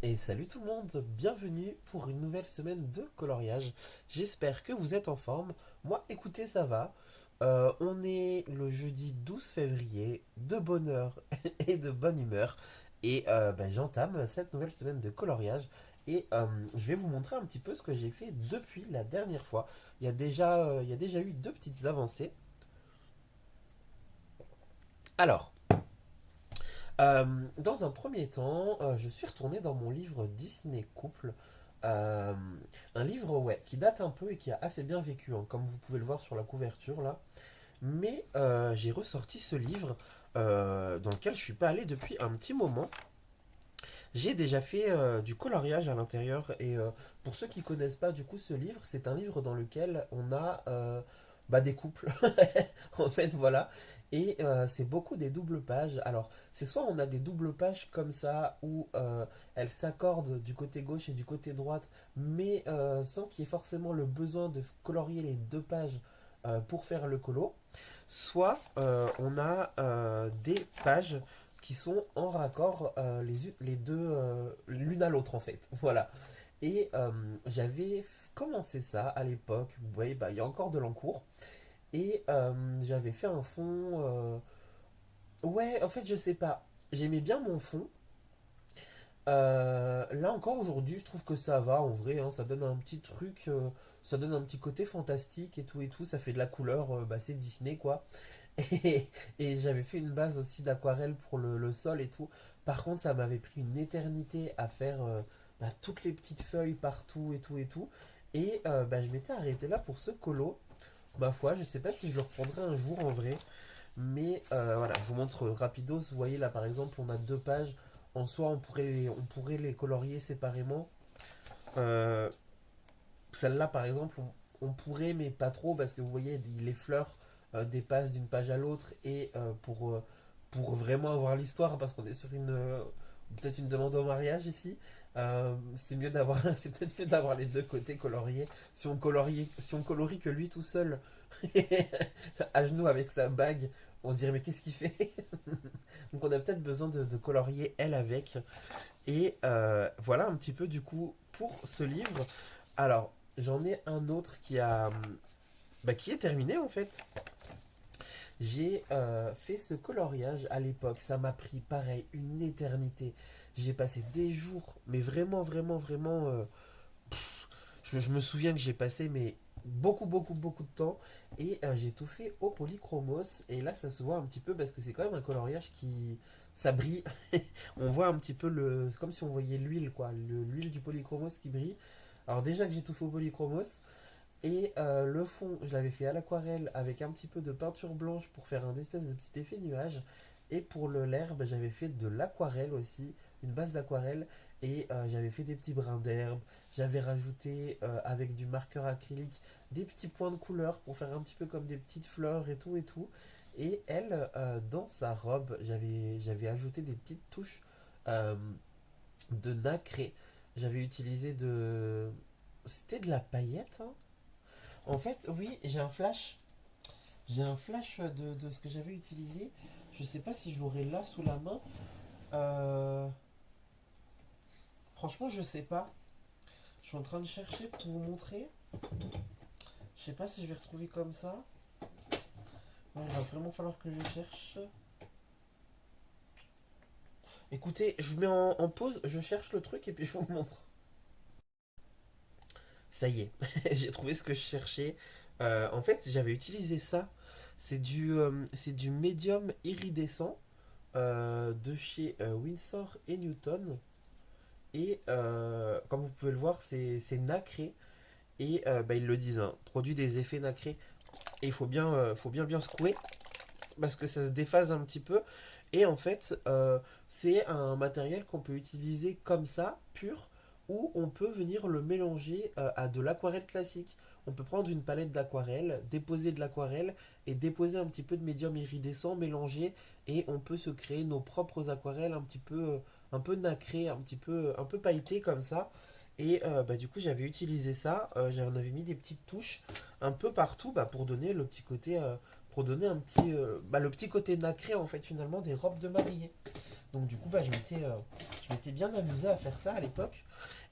Et salut tout le monde, bienvenue pour une nouvelle semaine de coloriage. J'espère que vous êtes en forme. Moi, écoutez, ça va. On est le jeudi 12 février, de bonne heure et de bonne humeur. Et j'entame cette nouvelle semaine de coloriage. Et je vais vous montrer un petit peu ce que j'ai fait depuis la dernière fois. Il y a déjà eu deux petites avancées. Alors, dans un premier temps, je suis retourné dans mon livre Disney Couple. Euh, un livre, ouais, qui date un peu et qui a assez bien vécu, hein, comme vous pouvez le voir sur la couverture là. Mais j'ai ressorti ce livre dans lequel je suis pas allé depuis un petit moment. J'ai déjà fait du coloriage à l'intérieur et pour ceux qui connaissent pas du coup ce livre, c'est un livre dans lequel on a des couples en fait voilà et c'est beaucoup des doubles pages. Alors c'est soit on a des doubles pages comme ça où elles s'accordent du côté gauche et du côté droite, mais sans qu'il y ait forcément le besoin de colorier les deux pages pour faire le colo. Soit on a des pages qui sont en raccord les deux l'une à l'autre en fait. Voilà. Et j'avais commencé ça à l'époque. Vous voyez, bah, il y a encore de l'encours. Et j'avais fait un fond. Ouais, en fait, je sais pas. J'aimais bien mon fond. Là encore aujourd'hui, je trouve que ça va en vrai, hein, ça donne un petit truc, ça donne un petit côté fantastique et tout, ça fait de la couleur, c'est Disney quoi. Et, et j'avais fait une base aussi d'aquarelle pour le sol et tout. Par contre, ça m'avait pris une éternité à faire toutes les petites feuilles partout et tout et tout. Et je m'étais arrêté là pour ce colo. Ma foi, je sais pas si je le reprendrai un jour en vrai. Mais voilà, je vous montre rapidos. Vous voyez là par exemple, on a deux pages. En soi, on pourrait les colorier séparément. Euh, Celle-là par exemple, on pourrait, mais pas trop, parce que vous voyez, les fleurs dépassent d'une page à l'autre. Et pour vraiment avoir l'histoire, parce qu'on est sur peut-être une demande au mariage ici, c'est mieux d'avoir, c'est peut-être mieux d'avoir les deux côtés coloriés. Si on colorie que lui tout seul, à genoux avec sa bague, on se dirait mais qu'est-ce qu'il fait? Donc on a peut-être besoin de colorier elle avec. Et voilà un petit peu du coup pour ce livre. Alors j'en ai un autre qui est terminé en fait. J'ai fait ce coloriage à l'époque. Ça m'a pris pareil une éternité. J'ai passé des jours, mais vraiment, vraiment, vraiment. Je me souviens que j'ai passé mais beaucoup, beaucoup, beaucoup de temps. Et j'ai tout fait au polychromos. Et là, ça se voit un petit peu parce que c'est quand même un coloriage qui. Ça brille. On voit un petit peu le. C'est comme si on voyait l'huile, quoi. L'huile du polychromos qui brille. Alors, déjà que j'ai tout fait au polychromos. Et le fond, je l'avais fait à l'aquarelle avec un petit peu de peinture blanche pour faire un espèce de petit effet nuage. Et pour l'herbe, j'avais fait de l'aquarelle aussi, une base d'aquarelle. Et j'avais fait des petits brins d'herbe. J'avais rajouté avec du marqueur acrylique des petits points de couleur pour faire un petit peu comme des petites fleurs et tout et tout. Et elle, dans sa robe, j'avais ajouté des petites touches euh, de nacré. J'avais utilisé de. C'était de la paillette, hein. En fait, oui, j'ai un flash. J'ai un flash de ce que j'avais utilisé. Je sais pas si je l'aurai là sous la main. Euh, Franchement, je sais pas. Je suis en train de chercher pour vous montrer. Je sais pas si je vais retrouver comme ça. Ouais, il va vraiment falloir que je cherche. Écoutez, je vous mets en pause, je cherche le truc et puis je vous montre. Ça y est, j'ai trouvé ce que je cherchais. En fait, j'avais utilisé ça. C'est du médium iridescent de chez Winsor et Newton. Et comme vous pouvez le voir, c'est nacré. Et ils le disent, hein, produit des effets nacrés. Et il faut bien secouer parce que ça se déphase un petit peu. Et en fait, c'est un matériel qu'on peut utiliser comme ça, pur, ou on peut venir le mélanger à de l'aquarelle classique. On peut prendre une palette d'aquarelle, déposer de l'aquarelle et déposer un petit peu de médium iridescent, mélanger, et on peut se créer nos propres aquarelles un peu nacrées, un peu pailletées comme ça. Et du coup, j'avais utilisé ça, j'en avais mis des petites touches un peu partout pour donner le petit côté, pour donner le petit côté nacré en fait finalement des robes de mariée. Donc du coup, je m'étais bien amusé à faire ça à l'époque.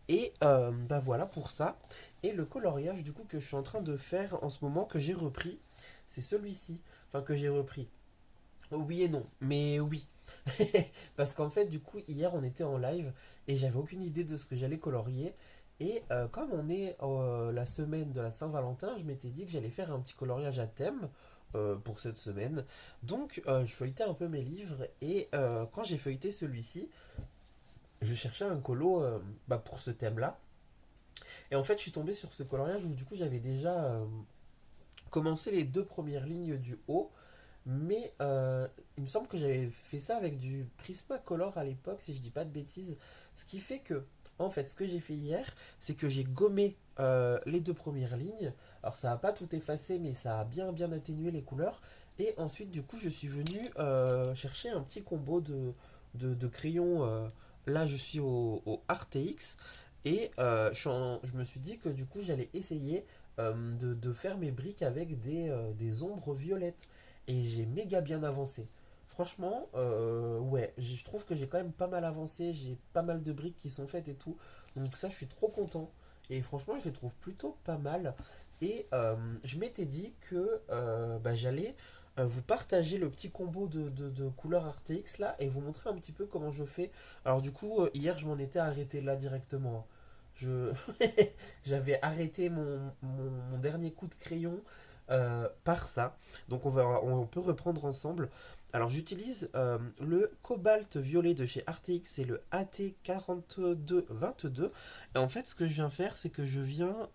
Et bah voilà pour ça. Et le coloriage du coup que je suis en train de faire en ce moment, que j'ai repris, c'est celui-ci. Enfin que j'ai repris. Oui et non, mais oui. Parce qu'en fait, du coup, hier, on était en live et j'avais aucune idée de ce que j'allais colorier. Et comme on est la semaine de la Saint-Valentin, je m'étais dit que j'allais faire un petit coloriage à thème pour cette semaine. Donc, je feuilletais un peu mes livres et quand j'ai feuilleté celui-ci, je cherchais un colo bah, pour ce thème-là. Et en fait, je suis tombé sur ce coloriage où du coup, j'avais déjà commencé les deux premières lignes du haut. Mais il me semble que j'avais fait ça avec du Prismacolor à l'époque, si je dis pas de bêtises. Ce qui fait que, en fait, ce que j'ai fait hier, c'est que j'ai gommé les deux premières lignes. Alors ça n'a pas tout effacé, mais ça a bien bien atténué les couleurs. Et ensuite, du coup, je suis venu chercher un petit combo de crayons. Là, je suis au RTX. Et je me suis dit que du coup, j'allais essayer de faire mes briques avec des ombres violettes. Et j'ai méga bien avancé. Franchement, ouais, je trouve que j'ai quand même pas mal avancé. J'ai pas mal de briques qui sont faites et tout. Donc ça, je suis trop content. Et franchement, je les trouve plutôt pas mal. Et je m'étais dit que bah, j'allais vous partager le petit combo de couleurs RTX là et vous montrer un petit peu comment je fais. Alors du coup, hier, je m'en étais arrêté là directement. Je J'avais arrêté mon dernier coup de crayon par ça. Donc on peut reprendre ensemble. Alors j'utilise le cobalt violet de chez RTX, c'est le AT4222. Et en fait ce que je viens faire, c'est que je viens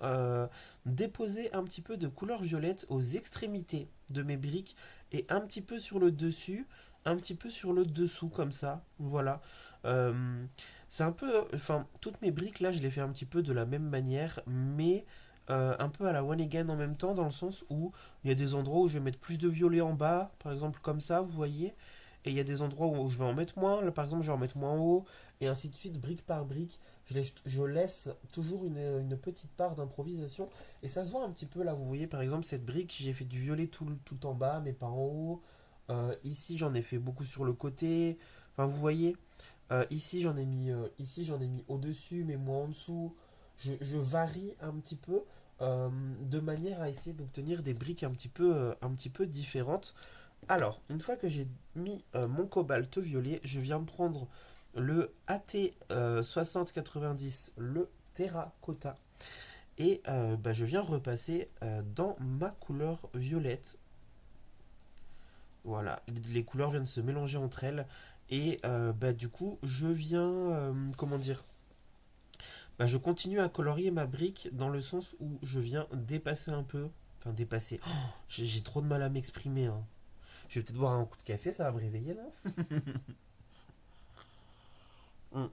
déposer un petit peu de couleur violette aux extrémités de mes briques et un petit peu sur le dessus, un petit peu sur le dessous comme ça. Voilà. Euh, c'est un peu... Enfin, toutes mes briques là, je les fais un petit peu de la même manière, mais un peu à la one again en même temps, dans le sens où il y a des endroits où je vais mettre plus de violet en bas, par exemple comme ça, vous voyez, et il y a des endroits où je vais en mettre moins, là par exemple je vais en mettre moins en haut, et ainsi de suite, brique par brique. Je laisse toujours une petite part d'improvisation, et ça se voit un petit peu là, vous voyez par exemple cette brique, j'ai fait du violet tout en bas, mais pas en haut. Ici j'en ai fait beaucoup sur le côté, enfin vous voyez. Ici j'en ai mis au-dessus, mais moins en dessous. Je varie un petit peu de manière à essayer d'obtenir des briques un petit peu différentes. Alors, une fois que j'ai mis mon cobalt violet, je viens prendre le AT 6090, le terracotta, et bah, je viens repasser dans ma couleur violette. Voilà, les couleurs viennent se mélanger entre elles. Et bah, du coup, je viens, comment dire, bah, je continue à colorier ma brique dans le sens où je viens dépasser un peu. Enfin, dépasser. Oh, j'ai trop de mal à m'exprimer, hein. Je vais peut-être boire un coup de café, ça va me réveiller, non? Hmm.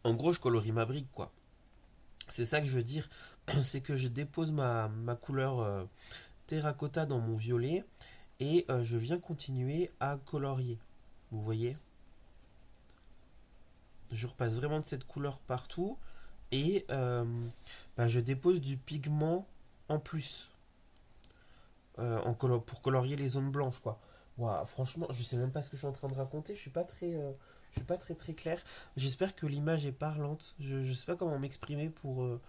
En gros, je colorie ma brique, quoi. C'est ça que je veux dire. C'est que je dépose ma couleur terracotta dans mon violet et je viens continuer à colorier. Vous voyez? Je repasse vraiment de cette couleur partout et bah, je dépose du pigment en plus pour colorier les zones blanches quoi. Ouah, franchement, je sais même pas ce que je suis en train de raconter, je suis pas très clair. J'espère que l'image est parlante. Je sais pas comment m'exprimer pour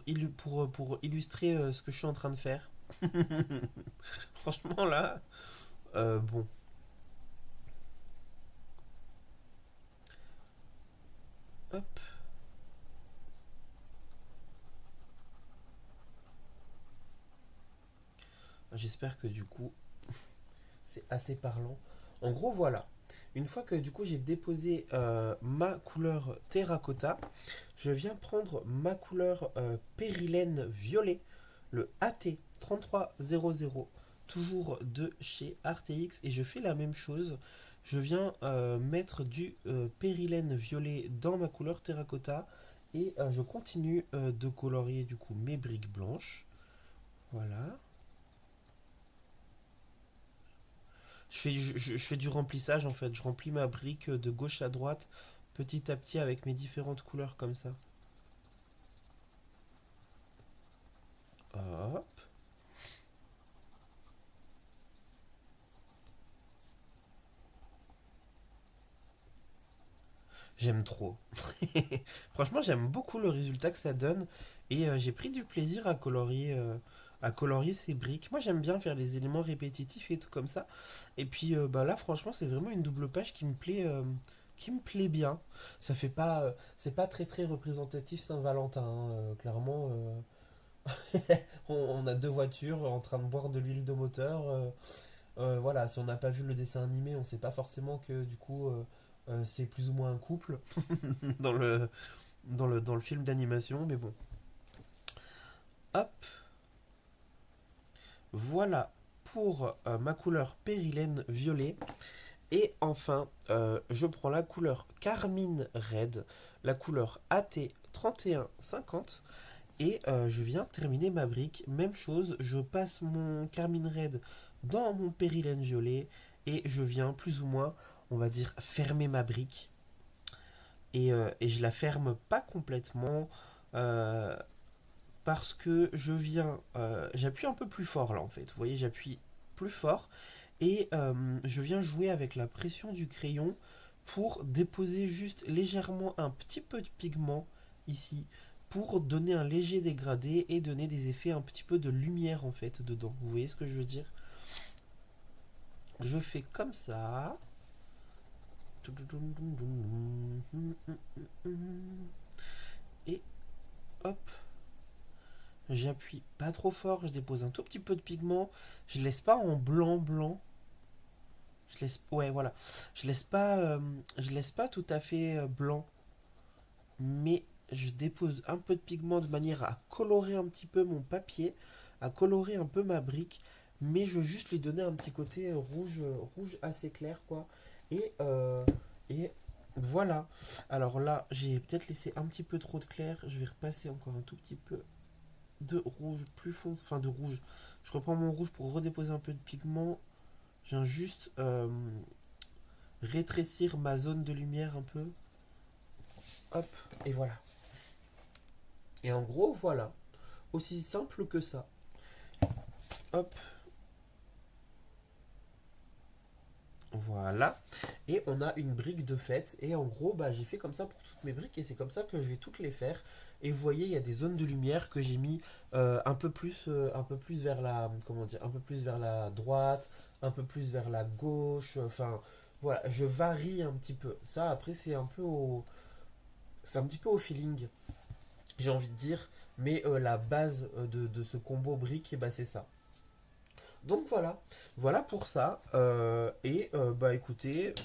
illustrer ce que je suis en train de faire. Franchement là, bon, hop, j'espère que du coup c'est assez parlant. En gros, voilà. Une fois que du coup j'ai déposé ma couleur terracotta, je viens prendre ma couleur périlène violet, le AT 3300, toujours de chez RTX, et je fais la même chose. Je viens mettre du périlène violet dans ma couleur terracotta et je continue de colorier du coup mes briques blanches. Voilà. Je fais du remplissage en fait. Je remplis ma brique de gauche à droite petit à petit avec mes différentes couleurs comme ça. Hop. J'aime trop. Franchement, j'aime beaucoup le résultat que ça donne et j'ai pris du plaisir à colorier ces briques. Moi, j'aime bien faire les éléments répétitifs et tout comme ça. Et puis bah là, franchement, c'est vraiment une double page qui me plaît bien. Ça fait pas, c'est pas très très représentatif Saint-Valentin, hein, clairement. On a deux voitures en train de boire de l'huile de moteur. Voilà, si on n'a pas vu le dessin animé, on sait pas forcément que du coup c'est plus ou moins un couple dans le film d'animation, mais bon. Hop, voilà pour ma couleur périlène violet. Et enfin, je prends la couleur Carmine Red, la couleur AT 3150. Et je viens terminer ma brique. Même chose, je passe mon Carmine Red dans mon périlène violet. Et je viens plus ou moins, on va dire, fermer ma brique. Et je la ferme pas complètement. euh, Parce que je viens... j'appuie un peu plus fort là en fait. Vous voyez, j'appuie plus fort. Et je viens jouer avec la pression du crayon pour déposer juste légèrement un petit peu de pigment ici pour donner un léger dégradé et donner des effets un petit peu de lumière en fait dedans. Vous voyez ce que je veux dire? Je fais comme ça. Et hop, j'appuie pas trop fort, je dépose un tout petit peu de pigment. Je laisse pas en blanc blanc. Je laisse, ouais, voilà. Je laisse pas tout à fait blanc, mais je dépose un peu de pigment de manière à colorer un petit peu mon papier, à colorer un peu ma brique, mais je veux juste lui donner un petit côté rouge, rouge assez clair, quoi. Et voilà. Alors là, j'ai peut-être laissé un petit peu trop de clair. Je vais repasser encore un tout petit peu de rouge plus fond, enfin de rouge. Je reprends mon rouge pour redéposer un peu de pigment. Je viens juste rétrécir ma zone de lumière un peu. Hop, et voilà. Et en gros, voilà. Aussi simple que ça. Hop, voilà. Et on a une brique de fête. Et en gros, bah, j'ai fait comme ça pour toutes mes briques. Et c'est comme ça que je vais toutes les faire. Et vous voyez, il y a des zones de lumière que j'ai mis un peu plus vers la, comment dire, un peu plus vers la droite, un peu plus vers la gauche. Enfin, voilà, je varie un petit peu. Ça, après, c'est un petit peu au feeling, j'ai envie de dire. Mais la base de ce combo brique, bah, c'est ça. Donc voilà, voilà pour ça. Bah écoutez,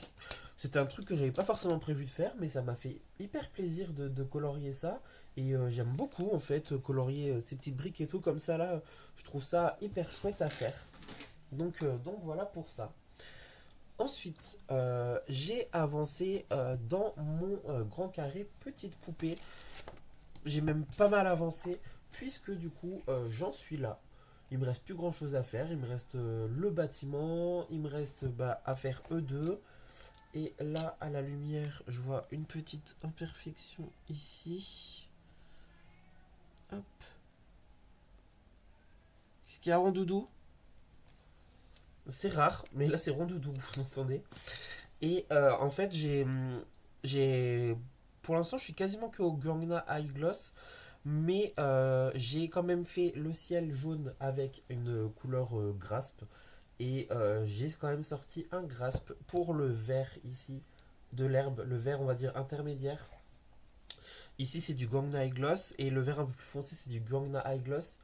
c'était un truc que j'avais pas forcément prévu de faire, mais ça m'a fait hyper plaisir de colorier ça. Et j'aime beaucoup en fait colorier ces petites briques et tout comme ça là. Je trouve ça hyper chouette à faire. Donc voilà pour ça. Ensuite, j'ai avancé dans mon grand carré petite poupée. J'ai même pas mal avancé puisque du coup j'en suis là. Il me reste plus grand chose à faire. Il me reste le bâtiment. Il me reste bah, à faire E2. Et là, à la lumière, je vois une petite imperfection ici. Hop. Qu'est-ce qu'il y a, Rondoudou? C'est rare, mais là c'est Rondoudou, vous entendez. Et en fait, j'ai. Pour l'instant, je suis quasiment que au Gangna High Gloss. Mais j'ai quand même fait le ciel jaune avec une couleur grasp. Et j'ai quand même sorti un grasp pour le vert ici de l'herbe. Le vert, on va dire, intermédiaire. Ici, c'est du Gangna High Gloss. Et le vert un peu plus foncé, c'est du Gangna High Gloss.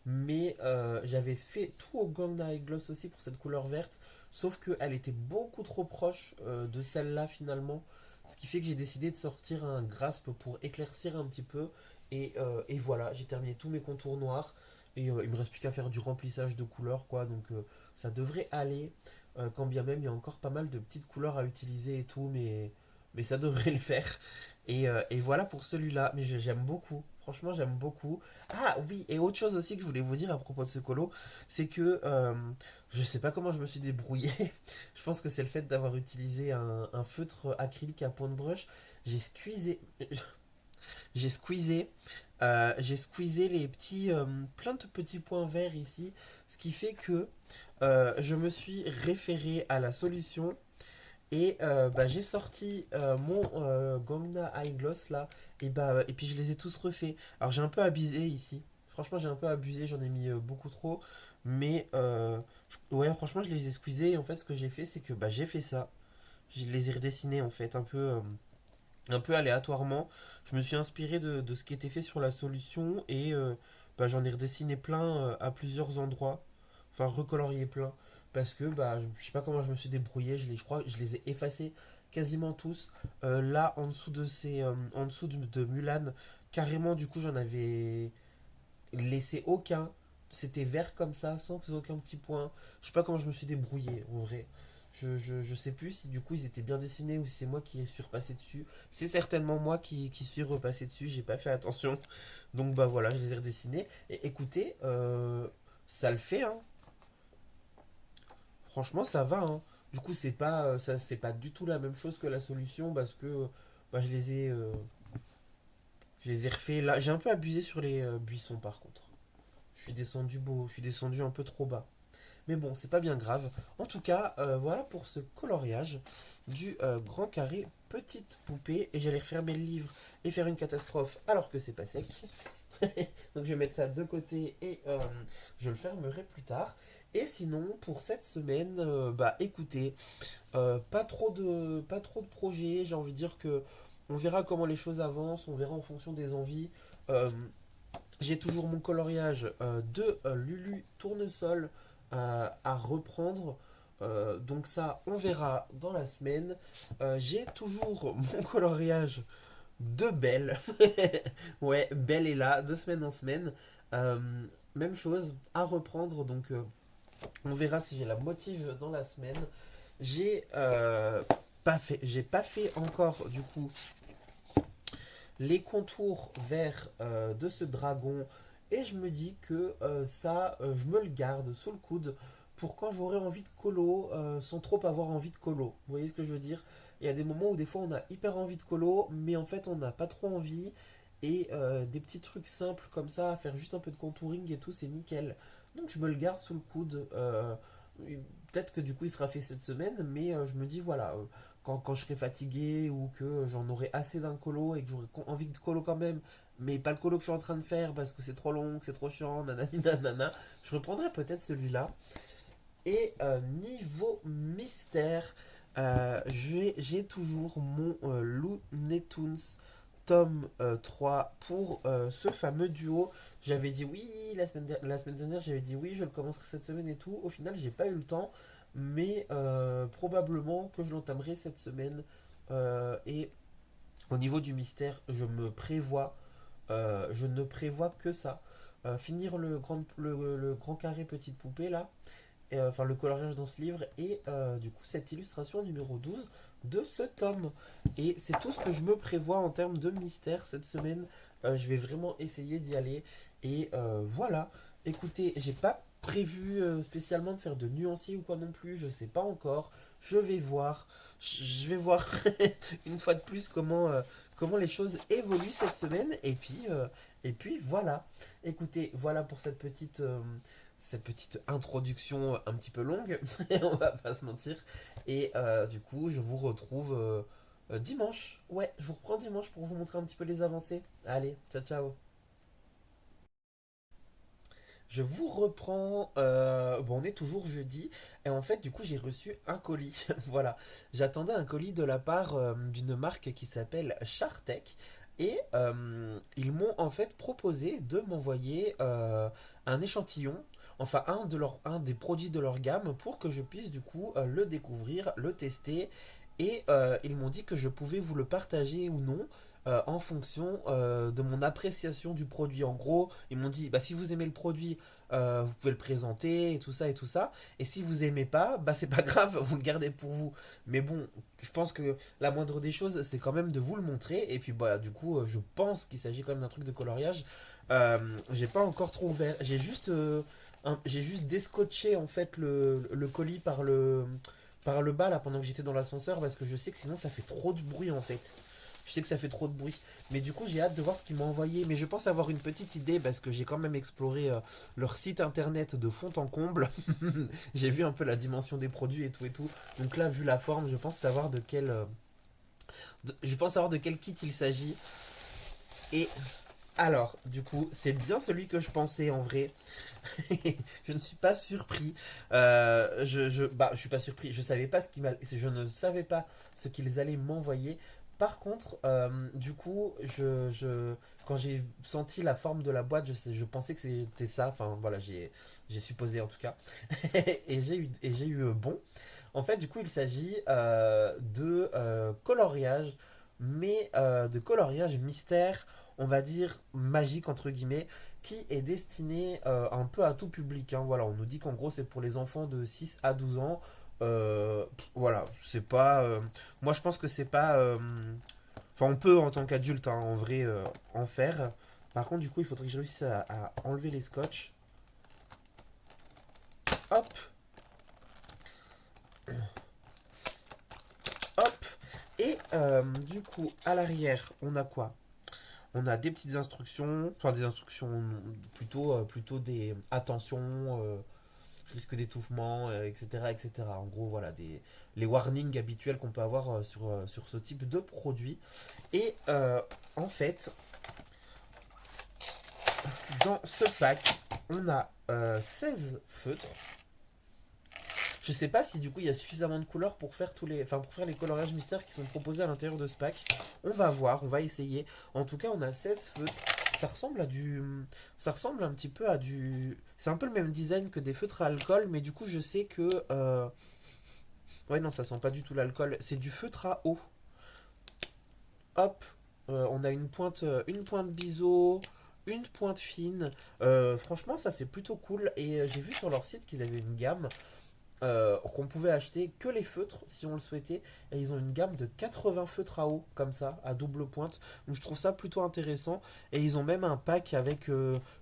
Mais j'avais fait tout au Gangna High Gloss aussi pour cette couleur verte. Sauf qu'elle était beaucoup trop proche de celle-là finalement. Ce qui fait que j'ai décidé de sortir un grasp pour éclaircir un petit peu. Et voilà, j'ai terminé tous mes contours noirs. Et il me reste plus qu'à faire du remplissage de couleurs, quoi. Donc ça devrait aller. Quand bien même, il y a encore pas mal de petites couleurs à utiliser et tout. Mais ça devrait le faire. Et voilà pour celui-là. Mais j'aime beaucoup. Franchement, j'aime beaucoup. Ah oui, et autre chose aussi que je voulais vous dire à propos de ce colo, c'est que je sais pas comment je me suis débrouillé. Je pense que c'est le fait d'avoir utilisé un feutre acrylique à point de brush. J'ai squeezé. J'ai squeezé, j'ai squeezé les petits, plein de petits points verts ici, ce qui fait que je me suis référé à la solution Et bah, j'ai sorti mon Gongna Eye Gloss là. Et puis je les ai tous refaits. Alors j'ai un peu abusé ici. Franchement, j'ai un peu abusé, j'en ai mis beaucoup trop. Mais ouais, franchement, je les ai squeezés. Et en fait, ce que j'ai fait, c'est que bah, j'ai fait ça. Je les ai redessinés en fait, un peu aléatoirement. Je me suis inspiré de ce qui était fait sur la solution et bah, j'en ai redessiné plein à plusieurs endroits. Enfin, recolorié plein. Parce que bah, je sais pas comment je me suis débrouillé. Je crois que je les ai effacés quasiment tous. Là, en dessous en dessous de Mulan, carrément, du coup, j'en avais laissé aucun. C'était vert comme ça, sans aucun petit point. Je sais pas comment je me suis débrouillé, en vrai. Je sais plus si du coup ils étaient bien dessinés ou si c'est moi qui suis repassé dessus. C'est certainement moi qui suis repassé dessus, j'ai pas fait attention. Donc bah voilà, je les ai redessinés. Et écoutez, ça le fait, hein. Franchement, ça va, hein. Du coup, c'est pas du tout la même chose que la solution parce que bah, je les ai refaits là. J'ai un peu abusé sur les buissons par contre. Je suis descendu un peu trop bas. Mais bon, c'est pas bien grave. En tout cas, voilà pour ce coloriage du grand carré petite poupée. Et j'allais refermer le livre et faire une catastrophe alors que c'est pas sec. Donc je vais mettre ça de côté et je le fermerai plus tard. Et sinon, pour cette semaine, bah écoutez, pas trop de projets. J'ai envie de dire que on verra comment les choses avancent, on verra en fonction des envies. Euh, j'ai toujours mon coloriage de Lulu Tournesol à reprendre. Donc ça, on verra dans la semaine. J'ai toujours mon coloriage de Belle. Ouais, Belle est là, de semaine en semaine. Euh, Même chose à reprendre. Donc on verra si j'ai la motive dans la semaine. J'ai pas fait encore du coup les contours verts de ce dragon et je me dis que je me le garde sous le coude pour quand j'aurai envie de colo sans trop avoir envie de colo. Vous voyez ce que je veux dire? Il y a des moments où des fois on a hyper envie de colo mais en fait on n'a pas trop envie et des petits trucs simples comme ça, faire juste un peu de contouring et tout, c'est nickel. Donc je me le garde sous le coude. Peut-être que du coup il sera fait cette semaine, mais je me dis voilà, quand je serai fatigué ou que j'en aurai assez d'un colo et que j'aurai envie de colo quand même, mais pas le colo que je suis en train de faire parce que c'est trop long, que c'est trop chiant, nanani nanana, je reprendrai peut-être celui-là. Et niveau mystère, j'ai toujours mon Looney Tunes tome 3 pour ce fameux duo. J'avais dit oui la semaine dernière, j'avais dit oui, je le commencerai cette semaine et tout. Au final, j'ai pas eu le temps, mais probablement que je l'entamerai cette semaine. Et au niveau du mystère, je ne prévois que ça. Finir le grand carré petite poupée là, enfin le coloriage dans ce livre et du coup cette illustration numéro 12 de ce tome. Et c'est tout ce que je me prévois en termes de mystère cette semaine. Je vais vraiment essayer d'y aller. Et voilà. Écoutez, j'ai pas prévu spécialement de faire de nuancier ou quoi non plus. Je sais pas encore. Je vais voir. Je vais voir une fois de plus comment les choses évoluent cette semaine. Et puis voilà. Écoutez, voilà pour cette petite introduction un petit peu longue, on va pas se mentir. Et du coup, je vous retrouve dimanche. Ouais, je vous reprends dimanche pour vous montrer un petit peu les avancées. Allez, ciao ciao. Je vous reprends. Bon, on est toujours jeudi. Et en fait, du coup, j'ai reçu un colis. Voilà. J'attendais un colis de la part d'une marque qui s'appelle Chartec. Et ils m'ont en fait proposé de m'envoyer un échantillon. Enfin, un des produits de leur gamme pour que je puisse du coup le découvrir, le tester. Et ils m'ont dit que je pouvais vous le partager ou non en fonction de mon appréciation du produit. En gros, ils m'ont dit, bah, si vous aimez le produit, vous pouvez le présenter et tout ça et tout ça. Et si vous aimez pas, bah c'est pas grave, vous le gardez pour vous. Mais bon, je pense que la moindre des choses, c'est quand même de vous le montrer. Et puis bah du coup, je pense qu'il s'agit quand même d'un truc de coloriage. J'ai pas encore trop ouvert. J'ai juste descotché en fait le colis par le bas là pendant que j'étais dans l'ascenseur parce que je sais que sinon ça fait trop de bruit en fait. Je sais que ça fait trop de bruit. Mais du coup, j'ai hâte de voir ce qu'ils m'ont envoyé. Mais je pense avoir une petite idée parce que j'ai quand même exploré leur site internet de fond en comble. J'ai vu un peu la dimension des produits et tout et tout. Donc là, vu la forme, je pense savoir de quel, je pense savoir de quel kit il s'agit. Et alors, du coup, c'est bien celui que je pensais en vrai. Je ne suis pas surpris. Je suis pas surpris. Je ne savais pas ce qu'ils allaient m'envoyer. Par contre, du coup, quand j'ai senti la forme de la boîte, je pensais que c'était ça. Enfin, voilà, j'ai supposé en tout cas. Et j'ai eu bon. En fait, du coup, il s'agit de coloriage, mais de coloriage mystère, on va dire magique entre guillemets, qui est destiné un peu à tout public, hein. Voilà, on nous dit qu'en gros c'est pour les enfants de 6 à 12 ans. Voilà, c'est pas. Moi je pense que c'est pas. Enfin, on peut en tant qu'adulte, hein, en vrai, en faire. Par contre, du coup, il faudrait que je réussisse à enlever les scotch. Hop, hop. Et du coup, à l'arrière, on a quoi? On a des petites instructions, enfin des instructions plutôt des attention, risque d'étouffement, etc., etc. En gros, voilà, les warnings habituels qu'on peut avoir sur ce type de produit. Et en fait, dans ce pack, on a 16 feutres. Je sais pas si du coup il y a suffisamment de couleurs pour faire pour faire les coloriages mystères qui sont proposés à l'intérieur de ce pack. On va voir, on va essayer. En tout cas, on a 16 feutres. Ça ressemble à du. Ça ressemble un petit peu à du. C'est un peu le même design que des feutres à alcool, mais du coup, je sais que. Ouais, non, ça sent pas du tout l'alcool. C'est du feutre à eau. Hop, on a une pointe biseau, une pointe fine. Franchement, ça c'est plutôt cool. Et j'ai vu sur leur site qu'ils avaient une gamme qu'on pouvait acheter que les feutres si on le souhaitait. Et ils ont une gamme de 80 feutres à eau, comme ça, à double pointe. Donc je trouve ça plutôt intéressant. Et ils ont même un pack avec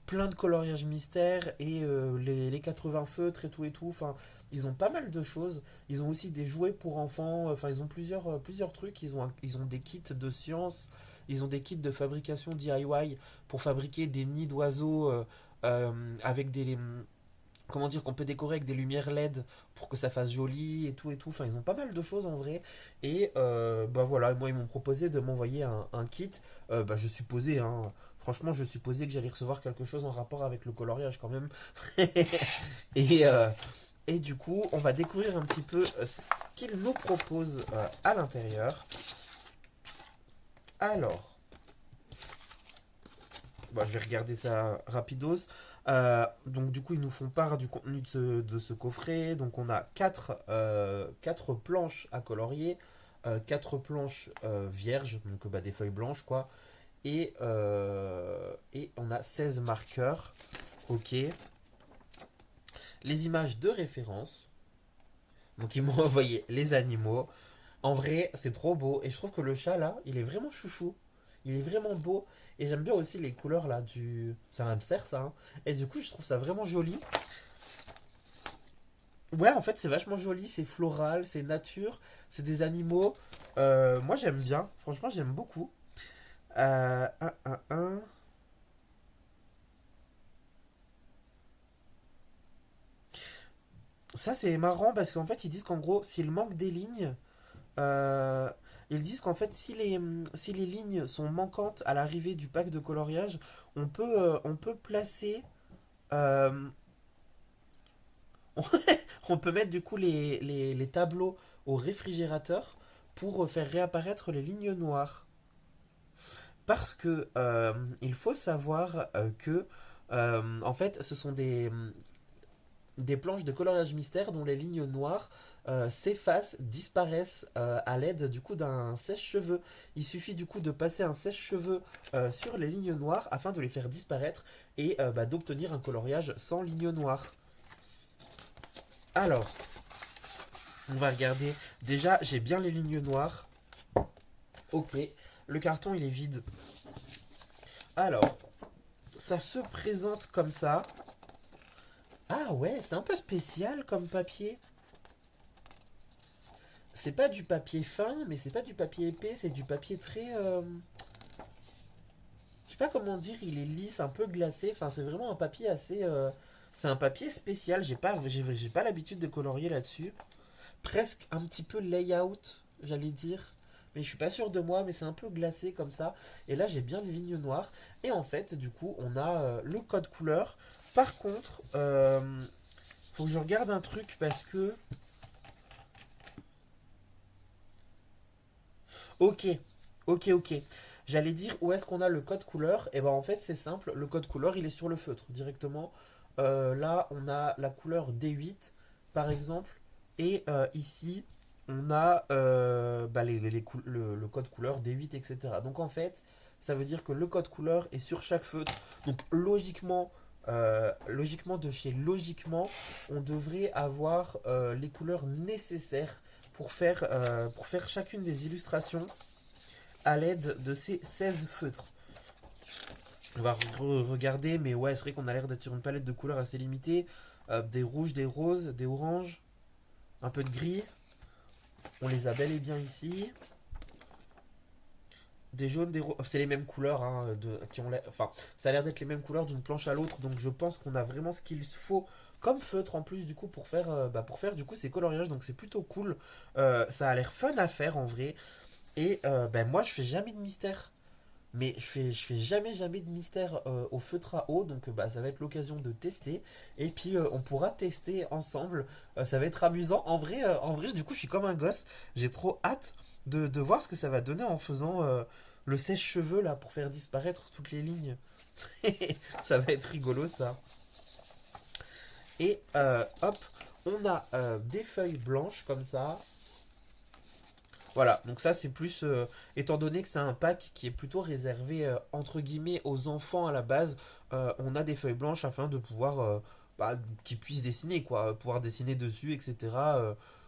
plein de coloriages mystères et les 80 feutres et tout et tout. Enfin, ils ont pas mal de choses. Ils ont aussi des jouets pour enfants. Enfin, ils ont plusieurs trucs. Ils ont des kits de science. Ils ont des kits de fabrication DIY pour fabriquer des nids d'oiseaux avec des comment dire, qu'on peut décorer avec des lumières LED pour que ça fasse joli et tout et tout. Enfin, ils ont pas mal de choses en vrai. Et bah voilà, moi ils m'ont proposé de m'envoyer un kit. Bah je supposais, hein, franchement je supposais que j'allais recevoir quelque chose en rapport avec le coloriage quand même. et, euh, et du coup, on va découvrir un petit peu ce qu'ils nous proposent à l'intérieur. Alors, bon, je vais regarder ça rapidos. Donc du coup, ils nous font part du contenu de ce coffret. Donc on a 4 planches à colorier, 4 planches vierges, donc bah, des feuilles blanches quoi. Et on a 16 marqueurs. Ok. Les images de référence. Donc ils m'ont envoyé les animaux. En vrai, c'est trop beau. Et je trouve que le chat là, il est vraiment chouchou. Il est vraiment beau. Et j'aime bien aussi les couleurs là du. C'est un hamster ça, hein. Et du coup, je trouve ça vraiment joli. Ouais, en fait, c'est vachement joli. C'est floral, c'est nature, c'est des animaux. Moi, j'aime bien. Franchement, j'aime beaucoup. Un. Ça, c'est marrant parce qu'en fait, ils disent qu'en gros, s'il manque des lignes, Euh, ils disent qu'en fait, si les lignes sont manquantes à l'arrivée du pack de coloriage, on peut placer. euh, on peut mettre du coup les tableaux au réfrigérateur pour faire réapparaître les lignes noires. Parce que il faut savoir que en fait, ce sont des planches de coloriage mystère dont les lignes noires s'effacent, disparaissent à l'aide du coup d'un sèche-cheveux. Il suffit du coup de passer un sèche-cheveux sur les lignes noires afin de les faire disparaître et bah, d'obtenir un coloriage sans lignes noires. Alors, on va regarder. Déjà, j'ai bien les lignes noires. Ok, le carton il est vide. Alors, ça se présente comme ça. Ah ouais, c'est un peu spécial comme papier. c'est pas du papier fin, mais c'est pas du papier épais, c'est du papier très... je sais pas comment dire, il est lisse, un peu glacé. Enfin, c'est vraiment un papier assez... c'est un papier spécial, j'ai pas l'habitude de colorier là-dessus. Presque un petit peu layout, j'allais dire. Mais je suis pas sûr de moi, mais c'est un peu glacé comme ça. Et là, j'ai bien les lignes noires. Et en fait, du coup, on a le code couleur. Par contre, faut que je regarde un truc parce que... Ok, ok. J'allais dire où est-ce qu'on a le code couleur. Et ben en fait, c'est simple. Le code couleur, il est sur le feutre directement. Là, on a la couleur D8, par exemple. Et ici, on a bah, le code couleur D8, etc. Donc en fait, ça veut dire que le code couleur est sur chaque feutre. Donc logiquement de chez Logiquement, on devrait avoir les couleurs nécessaires pour faire chacune des illustrations à l'aide de ces 16 feutres. On va regarder, mais ouais, c'est vrai qu'on a l'air d'être sur une palette de couleurs assez limitée. Des rouges, des roses, des oranges, un peu de gris. On les a bel et bien ici. Des jaunes, des roses. C'est les mêmes couleurs, hein, enfin, ça a l'air d'être les mêmes couleurs d'une planche à l'autre. Donc je pense qu'on a vraiment ce qu'il faut comme feutre en plus du coup pour faire du coup ces coloriages. Donc c'est plutôt cool. Ça a l'air fun à faire en vrai. Et ben moi je fais jamais de mystère. Mais je fais jamais de mystère au feutre à eau, donc bah, ça va être l'occasion de tester. Et puis on pourra tester ensemble. Ça va être amusant. En vrai, du coup, je suis comme un gosse. J'ai trop hâte de voir ce que ça va donner en faisant le sèche-cheveux là pour faire disparaître toutes les lignes. Ça va être rigolo ça. Et hop, on a des feuilles blanches comme ça. Voilà, donc ça c'est plus, étant donné que c'est un pack qui est plutôt réservé entre guillemets aux enfants à la base, on a des feuilles blanches afin de pouvoir, bah, qu'ils puissent dessiner quoi, pouvoir dessiner dessus, etc.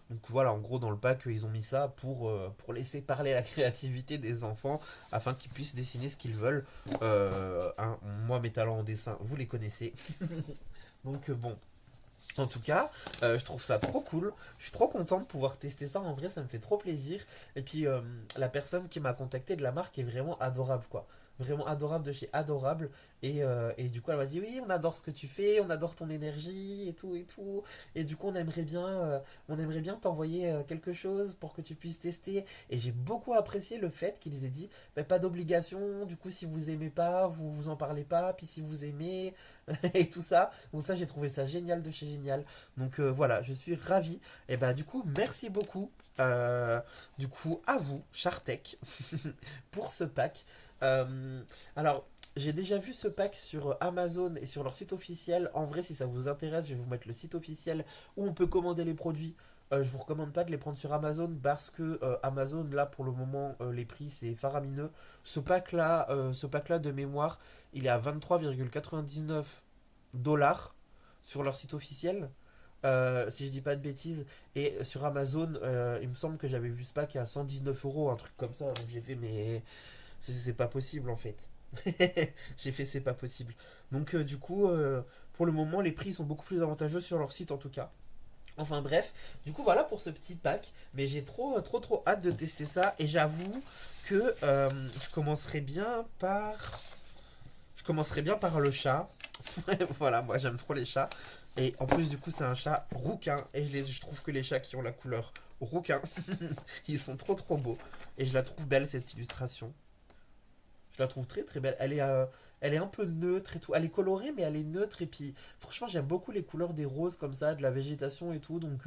Donc voilà, en gros dans le pack ils ont mis ça pour laisser parler la créativité des enfants afin qu'ils puissent dessiner ce qu'ils veulent. Hein, moi mes talents en dessin, vous les connaissez. Donc bon, en tout cas, je trouve ça trop cool. Je suis trop content de pouvoir tester ça. En vrai, ça me fait trop plaisir. Et puis, la personne qui m'a contacté de la marque est vraiment adorable, quoi. Vraiment adorable de chez Adorable. Et du coup, elle m'a dit, oui, on adore ce que tu fais, on adore ton énergie et tout et tout. Et du coup, on aimerait bien t'envoyer quelque chose pour que tu puisses tester. Et j'ai beaucoup apprécié le fait qu'ils aient dit, bah, pas d'obligation. Du coup, si vous aimez pas, vous en parlez pas. Puis si vous aimez, et tout ça. Donc ça, j'ai trouvé ça génial de chez Génial. Donc voilà, je suis ravi. Et bah du coup, merci beaucoup. Du coup, à vous, Chartech, pour ce pack. Alors, j'ai déjà vu ce pack sur Amazon et sur leur site officiel. En vrai, si ça vous intéresse, je vais vous mettre le site officiel où on peut commander les produits. Je vous recommande pas de les prendre sur Amazon parce que Amazon là pour le moment les prix c'est faramineux. Ce pack là de mémoire, il est à 23,99 $ sur leur site officiel. Si je dis pas de bêtises. Et sur Amazon, il me semble que j'avais vu ce pack à 119 €, un truc comme ça. Donc j'ai fait, mais c'est pas possible en fait. J'ai fait, c'est pas possible. Donc du coup, pour le moment, les prix sont beaucoup plus avantageux sur leur site en tout cas. Enfin bref, du coup voilà pour ce petit pack. Mais j'ai trop hâte de tester ça. Et j'avoue que je commencerai bien par... Je commencerai bien par le chat. Voilà, moi j'aime trop les chats. Et en plus, du coup, c'est un chat rouquin. Et je trouve que les chats qui ont la couleur rouquin, ils sont trop beaux. Et je la trouve belle cette illustration. Je la trouve très belle. Elle est un peu neutre et tout. Elle est colorée, mais elle est neutre. Et puis, franchement, j'aime beaucoup les couleurs des roses comme ça, de la végétation et tout. Donc,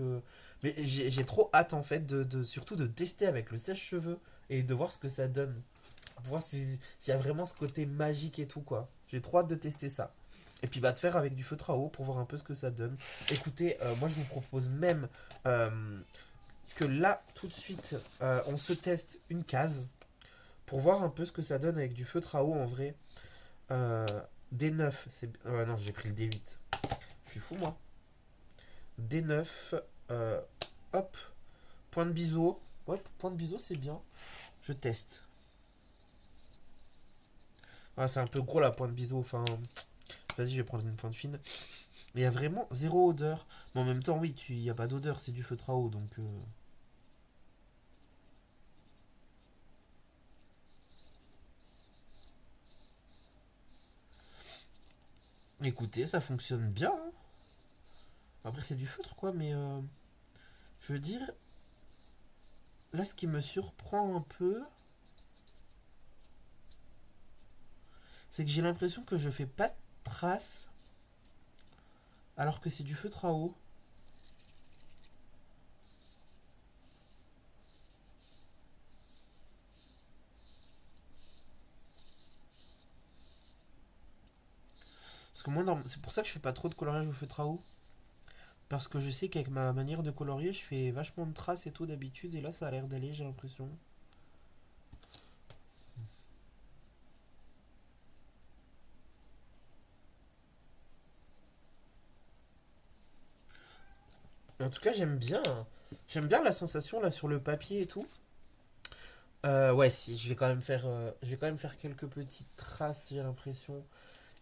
mais j'ai trop hâte en fait surtout de tester avec le sèche-cheveux et de voir ce que ça donne. Pour voir s'il y a vraiment ce côté magique et tout, quoi. J'ai trop hâte de tester ça. Et puis bah de faire avec du feutre à eau pour voir un peu ce que ça donne. Écoutez, moi je vous propose même que là, tout de suite, on se teste une case pour voir un peu ce que ça donne avec du feutre à eau en vrai. Euh, D9, c'est... non, j'ai pris le D8. Je suis fou moi. D9, hop, point de biseau. Ouais, point de biseau c'est bien. Je teste. Ah, c'est un peu gros la pointe biseau, enfin... Vas-y, je vais prendre une pointe fine. Mais il y a vraiment zéro odeur. Mais en même temps, oui, il n'y a pas d'odeur, c'est du feutre à eau, donc... Écoutez, ça fonctionne bien, hein. Après, c'est du feutre, quoi, mais je veux dire, là, ce qui me surprend un peu, c'est que j'ai l'impression que je fais pas de traces, alors que c'est du feutre à eau. Parce que moi, c'est pour ça que je fais pas trop de coloriage au feutre à eau. Parce que je sais qu'avec ma manière de colorier, je fais vachement de traces et tout d'habitude, et là, ça a l'air d'aller, j'ai l'impression. En tout cas, j'aime bien. J'aime bien la sensation là sur le papier et tout. Ouais, si, je vais quand même faire quelques petites traces, j'ai l'impression.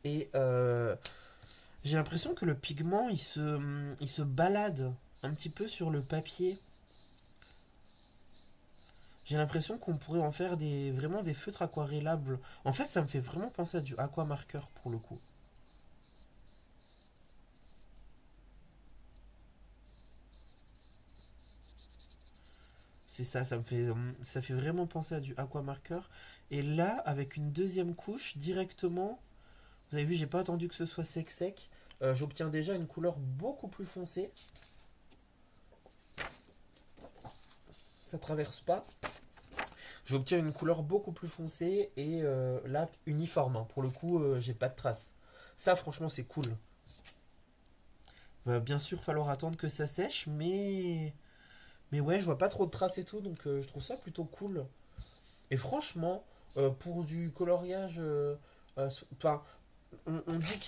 Et j'ai l'impression que le pigment, il se balade un petit peu sur le papier. J'ai l'impression qu'on pourrait en faire vraiment des feutres aquarellables. En fait, ça me fait vraiment penser à du aquamarqueur pour le coup. C'est ça, ça fait vraiment penser à du aquamarqueur. Et là, avec une deuxième couche, directement, vous avez vu, j'ai pas attendu que ce soit sec. J'obtiens déjà une couleur beaucoup plus foncée. Ça traverse pas. J'obtiens une couleur beaucoup plus foncée et là, uniforme, hein. Pour le coup, j'ai pas de traces. Ça, franchement, c'est cool. Va bien sûr falloir attendre que ça sèche, mais ouais, je vois pas trop de traces et tout, donc je trouve ça plutôt cool. Et franchement, pour du coloriage, enfin, on dit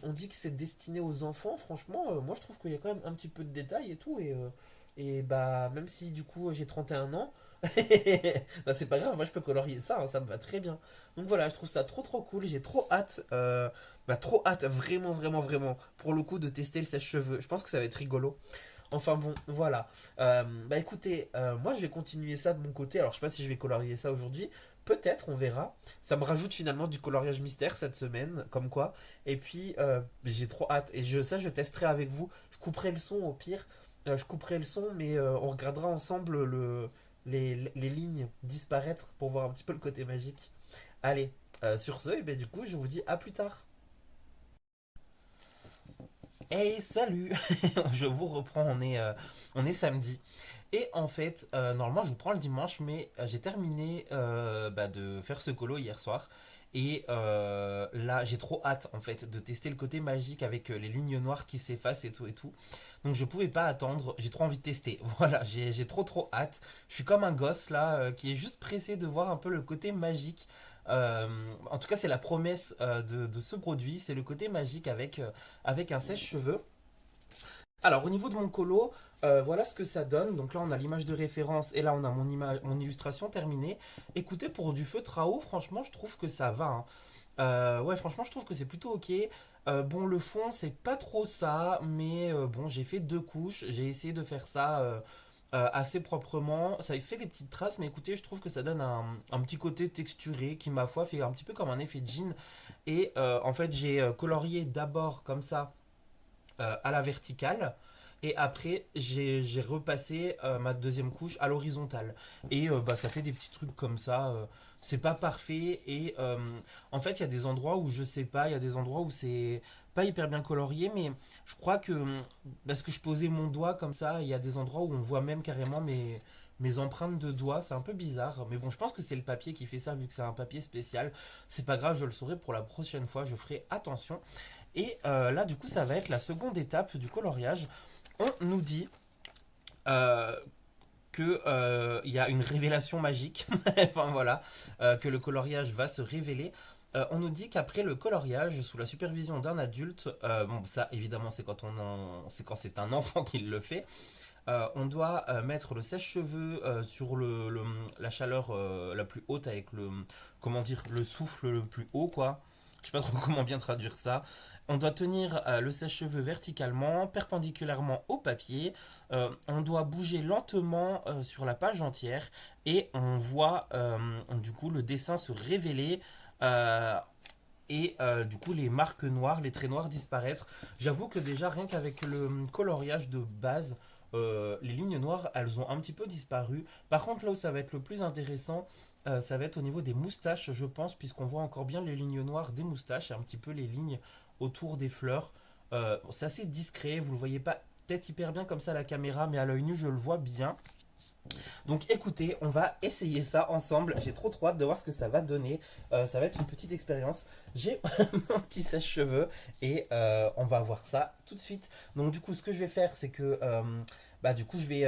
on dit que c'est destiné aux enfants. Franchement, moi je trouve qu'il y a quand même un petit peu de détails et tout, et bah même si du coup j'ai 31 ans, bah c'est pas grave, moi je peux colorier ça, hein, ça me va très bien. Donc voilà, je trouve ça trop cool. J'ai trop hâte, vraiment vraiment pour le coup de tester le sèche-cheveux. Je pense que ça va être rigolo. Enfin bon, voilà. Bah écoutez, moi je vais continuer ça de mon côté. Alors je sais pas si je vais colorier ça aujourd'hui. Peut-être, on verra. Ça me rajoute finalement du coloriage mystère cette semaine, comme quoi. Et puis j'ai trop hâte. Et ça, je testerai avec vous. Je couperai le son au pire. Je couperai le son, mais on regardera ensemble les lignes disparaître pour voir un petit peu le côté magique. Allez, sur ce, et ben, du coup, je vous dis à plus tard. Hey, salut. Je vous reprends, on est samedi. Et en fait, normalement, je vous prends le dimanche, mais j'ai terminé de faire ce colo hier soir. Et là, j'ai trop hâte, en fait, de tester le côté magique avec les lignes noires qui s'effacent et tout et tout. Donc, je pouvais pas attendre. J'ai trop envie de tester. Voilà, j'ai trop hâte. Je suis comme un gosse, là, qui est juste pressé de voir un peu le côté magique. Euh, En tout cas, c'est la promesse de ce produit. C'est le côté magique avec un sèche-cheveux. Alors, au niveau de mon colo, voilà ce que ça donne. Donc là, on a l'image de référence et là, on a mon illustration terminée. Écoutez, pour du feutre à eau, franchement, je trouve que ça va, hein. Ouais, franchement, je trouve que c'est plutôt ok. Bon, le fond, c'est pas trop ça, mais bon, j'ai fait deux couches. J'ai essayé de faire ça assez proprement. Ça fait des petites traces, mais écoutez, je trouve que ça donne un petit côté texturé qui, ma foi, fait un petit peu comme un effet jean. Et en fait, j'ai colorié d'abord comme ça à la verticale. Et après, j'ai repassé ma deuxième couche à l'horizontale. Et bah, ça fait des petits trucs comme ça. C'est pas parfait. Et en fait, il y a des endroits où je sais pas, il y a des endroits où c'est pas hyper bien colorié. Mais je crois que parce que je posais mon doigt comme ça, il y a des endroits où on voit même carrément mes empreintes de doigts. C'est un peu bizarre. Mais bon, je pense que c'est le papier qui fait ça, vu que c'est un papier spécial. C'est pas grave, je le saurai pour la prochaine fois. Je ferai attention. Et là, du coup, ça va être la seconde étape du coloriage. On nous dit euh, que il y a une révélation magique, enfin voilà, que le coloriage va se révéler. On nous dit qu'après le coloriage, sous la supervision d'un adulte, bon ça évidemment c'est quand c'est un enfant qui le fait, on doit mettre le sèche-cheveux sur la chaleur la plus haute avec comment dire, le souffle le plus haut quoi. Je sais pas trop comment bien traduire ça. On doit tenir le sèche-cheveux verticalement, perpendiculairement au papier. On doit bouger lentement sur la page entière et on voit du coup le dessin se révéler euh, Et du coup, les marques noires, les traits noirs disparaître. J'avoue que déjà, rien qu'avec le coloriage de base, les lignes noires, elles ont un petit peu disparu. Par contre, là où ça va être le plus intéressant, ça va être au niveau des moustaches, je pense, puisqu'on voit encore bien les lignes noires des moustaches et un petit peu les lignes autour des fleurs. C'est assez discret, vous le voyez pas peut-être hyper bien comme ça à la caméra, mais à l'œil nu, je le vois bien. Donc écoutez, on va essayer ça ensemble. J'ai trop hâte de voir ce que ça va donner. Ça va être une petite expérience. J'ai mon petit sèche-cheveux et on va voir ça tout de suite. Donc du coup, ce que je vais faire, c'est que bah du coup, je vais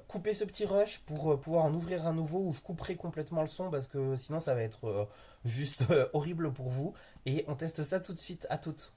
couper ce petit rush pour pouvoir en ouvrir un nouveau où je couperai complètement le son parce que sinon ça va être juste horrible pour vous. Et on teste ça tout de suite. À toutes.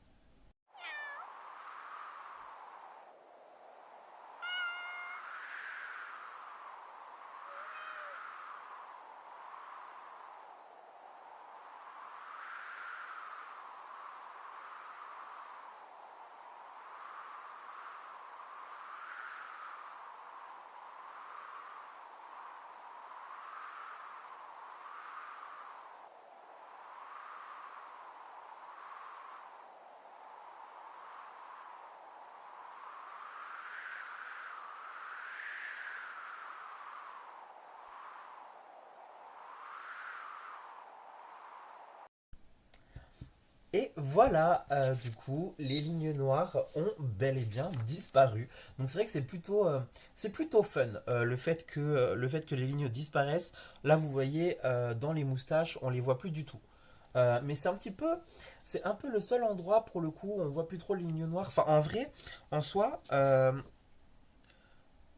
Et voilà, du coup, les lignes noires ont bel et bien disparu. Donc c'est vrai que c'est plutôt fun le fait que les lignes disparaissent. Là, vous voyez, dans les moustaches, on les voit plus du tout. Mais c'est un peu le seul endroit pour le coup où on voit plus trop les lignes noires. Enfin, en vrai, en soi,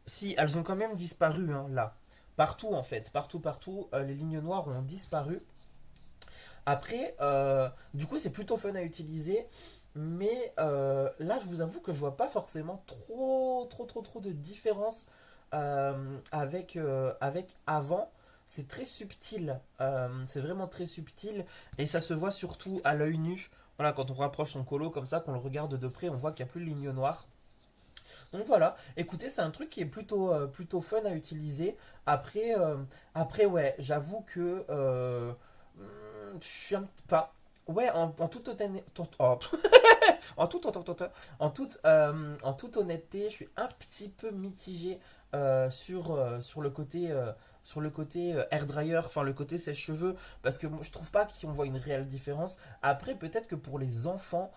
si elles ont quand même disparu, hein, là, partout en fait, partout, les lignes noires ont disparu. Après, du coup, c'est plutôt fun à utiliser. Mais là, je vous avoue que je vois pas forcément trop de différence avec avant. C'est très subtil. C'est vraiment très subtil. Et ça se voit surtout à l'œil nu. Voilà, quand on rapproche son colo comme ça, qu'on le regarde de près, on voit qu'il n'y a plus de ligne noire. Donc voilà, écoutez, c'est un truc qui est plutôt fun à utiliser. Après, ouais, j'avoue que je suis un... Enfin, ouais, en toute honnêteté... en toute, en toute honnêteté, je suis un petit peu mitigé sur le côté air dryer, enfin le côté sèche-cheveux, parce que moi, je trouve pas qu'on voit une réelle différence. Après, peut-être que pour les enfants,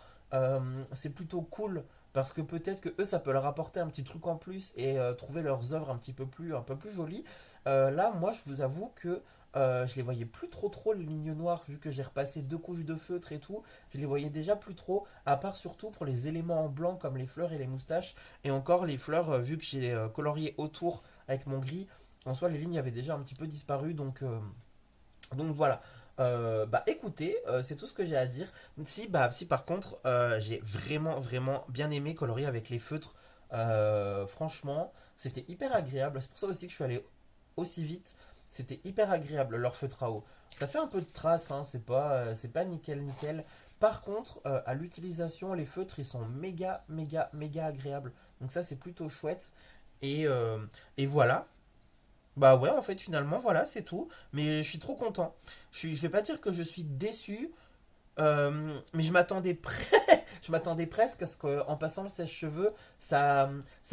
c'est plutôt cool. Parce que peut-être que eux, ça peut leur apporter un petit truc en plus et trouver leurs œuvres un peu plus jolies. Là, moi, je vous avoue que je les voyais plus trop les lignes noires vu que j'ai repassé deux couches de feutre et tout. Je les voyais déjà plus trop, à part surtout pour les éléments en blanc comme les fleurs et les moustaches. Et encore les fleurs, vu que j'ai colorié autour avec mon gris, en soi les lignes avaient déjà un petit peu disparu. Donc voilà. Bah écoutez, c'est tout ce que j'ai à dire. Si par contre, j'ai vraiment bien aimé colorier avec les feutres. Franchement, c'était hyper agréable. C'est pour ça aussi que je suis allé aussi vite. C'était hyper agréable leur feutre à eau. Ça fait un peu de traces, hein, c'est pas nickel. Par contre, à l'utilisation, les feutres ils sont méga agréables. Donc ça c'est plutôt chouette. Et, euh, et voilà. Bah ouais, en fait, finalement, voilà, c'est tout. Mais je suis trop content. Je vais pas dire que je suis déçu, mais je m'attendais presque à ce qu'en passant le sèche-cheveux, ça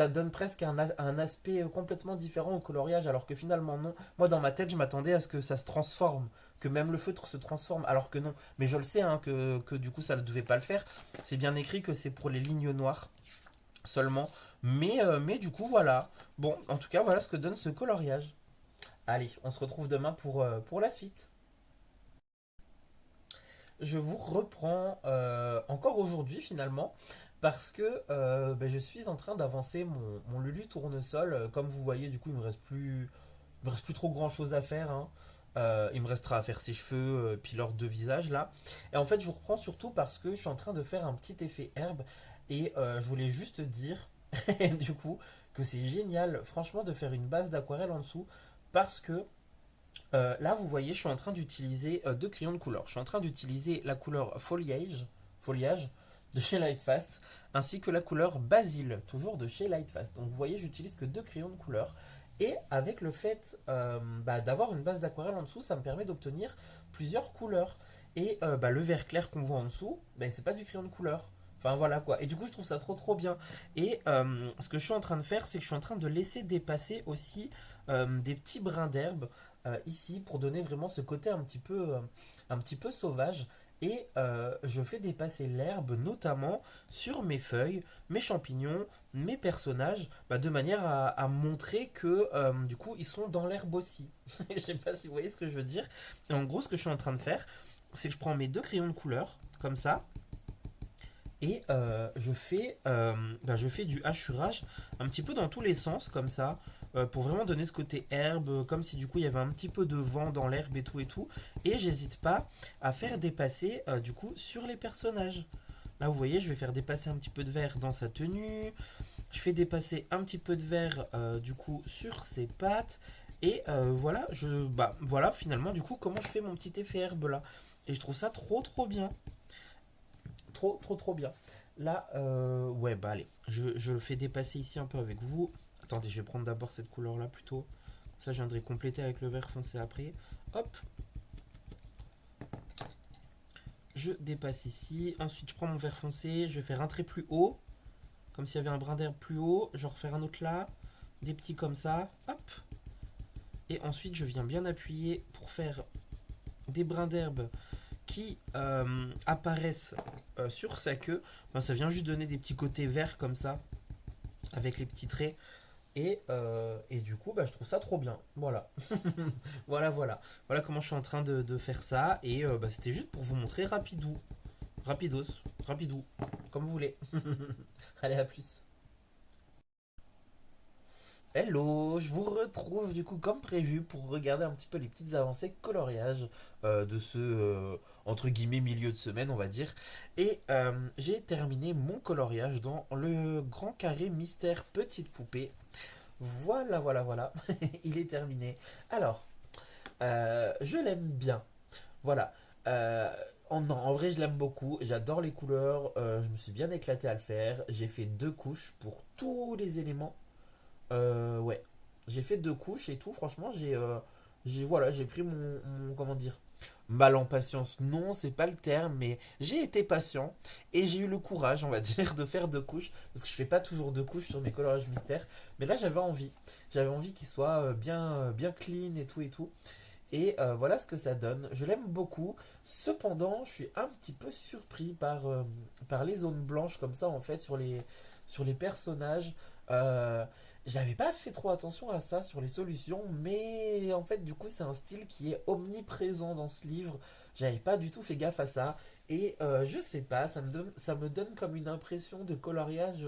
donne presque un aspect complètement différent au coloriage, alors que finalement, non. Moi, dans ma tête, je m'attendais à ce que ça se transforme, que même le feutre se transforme, alors que non. Mais je le sais, hein, que du coup, ça ne devait pas le faire. C'est bien écrit que c'est pour les lignes noires seulement. Mais du coup, voilà. Bon, en tout cas, voilà ce que donne ce coloriage. Allez, on se retrouve demain pour la suite. Je vous reprends encore aujourd'hui finalement parce que ben, je suis en train d'avancer mon Lulu Tournesol. Comme vous voyez, du coup, il me reste plus trop grand chose à faire, hein. Il me restera à faire ses cheveux, puis leurs deux visages là. Et en fait, je vous reprends surtout parce que je suis en train de faire un petit effet herbe et je voulais juste dire du coup que c'est génial, franchement, de faire une base d'aquarelle en dessous parce que là, vous voyez, je suis en train d'utiliser deux crayons de couleur. Je suis en train d'utiliser la couleur foliage de chez Lightfast, ainsi que la couleur Basile, toujours de chez Lightfast. Donc vous voyez, j'utilise que deux crayons de couleur. Et avec le fait bah, d'avoir une base d'aquarelle en dessous, ça me permet d'obtenir plusieurs couleurs. Et bah, le vert clair qu'on voit en dessous, bah, c'est pas du crayon de couleur. Enfin voilà quoi. Et du coup, je trouve ça trop trop bien. Et ce que je suis en train de faire, c'est que je suis en train de laisser dépasser aussi des petits brins d'herbe ici pour donner vraiment ce côté un petit peu sauvage. Et je fais dépasser l'herbe notamment sur mes feuilles, mes champignons, mes personnages, bah, de manière à montrer que du coup ils sont dans l'herbe aussi. Je sais pas si vous voyez ce que je veux dire. Et en gros, ce que je suis en train de faire, c'est que je prends mes deux crayons de couleur, comme ça, et je fais du hachurage un petit peu dans tous les sens, comme ça, pour vraiment donner ce côté herbe, comme si du coup il y avait un petit peu de vent dans l'herbe et tout et tout. Et j'hésite pas à faire dépasser du coup sur les personnages. Là, vous voyez, je vais faire dépasser un petit peu de vert dans sa tenue. Je fais dépasser un petit peu de vert du coup sur ses pattes. Et voilà, voilà finalement du coup comment je fais mon petit effet herbe là. Et je trouve ça trop trop bien. Trop trop trop bien. Là, ouais, bah allez, je le fais dépasser ici un peu avec vous. Attendez, je vais prendre d'abord cette couleur là plutôt. Comme ça, je viendrai compléter avec le vert foncé après. Hop, je dépasse ici. Ensuite, je prends mon vert foncé. Je vais faire un trait plus haut. Comme s'il y avait un brin d'herbe plus haut. Je vais refaire un autre là. Des petits comme ça. Hop. Et ensuite, je viens bien appuyer pour faire des brins d'herbe qui apparaissent sur sa queue. Enfin, ça vient juste donner des petits côtés verts comme ça, avec les petits traits. Et du coup, bah, je trouve ça trop bien. Voilà. Voilà, voilà. Voilà comment je suis en train de faire ça. Et bah, c'était juste pour vous montrer rapidou. Rapidos. Rapidou. Comme vous voulez. Allez, à plus. Hello, je vous retrouve du coup comme prévu pour regarder un petit peu les petites avancées coloriage de ce entre guillemets milieu de semaine on va dire. Et j'ai terminé mon coloriage dans le grand carré mystère petite poupée. Voilà, voilà, voilà, il est terminé. Alors, je l'aime bien. Voilà. Euh, non, en vrai, je l'aime beaucoup. J'adore les couleurs. Je me suis bien éclaté à le faire. J'ai fait deux couches pour tous les éléments. Ouais, j'ai fait deux couches et tout. Franchement, voilà, j'ai pris comment dire, mal en patience. Non, c'est pas le terme, mais j'ai été patient et j'ai eu le courage, on va dire, de faire deux couches parce que je fais pas toujours deux couches sur mes coloriages mystères. Mais là, j'avais envie qu'il soit bien clean et tout et tout. Et voilà ce que ça donne. Je l'aime beaucoup. Cependant, je suis un petit peu surpris par les zones blanches comme ça, en fait, sur les personnages. Euh, J'avais pas fait trop attention à ça sur les solutions, mais en fait, du coup, c'est un style qui est omniprésent dans ce livre. J'avais pas du tout fait gaffe à ça. Et je sais pas, ça me donne comme une impression de coloriage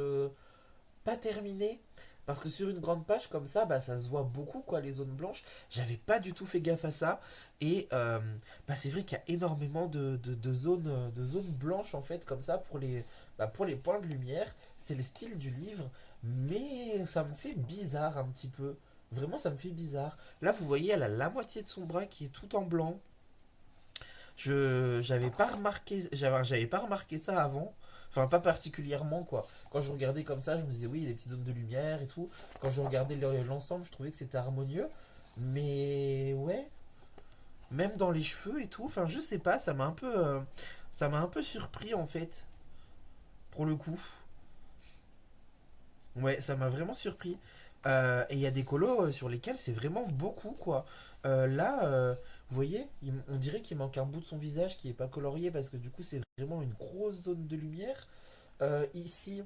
pas terminé. Parce que sur une grande page comme ça, bah, ça se voit beaucoup, quoi, les zones blanches. J'avais pas du tout fait gaffe à ça. Et bah, c'est vrai qu'il y a énormément de zones blanches, en fait, comme ça, pour les points de lumière. C'est le style du livre. Mais ça me fait bizarre un petit peu. Vraiment, ça me fait bizarre. Là, vous voyez, elle a la moitié de son bras qui est tout en blanc. J'avais pas remarqué ça avant. Enfin, pas particulièrement, quoi. Quand je regardais comme ça, je me disais, oui, il y a des petites zones de lumière et tout. Quand je regardais l'ensemble, je trouvais que c'était harmonieux. Mais ouais, même dans les cheveux et tout, enfin, je sais pas, ça m'a un peu surpris, en fait, pour le coup. Ouais, ça m'a vraiment surpris. Et il y a des colos sur lesquels c'est vraiment beaucoup, quoi. Là, vous voyez, on dirait qu'il manque un bout de son visage qui est pas colorié parce que du coup, c'est vraiment une grosse zone de lumière. Ici,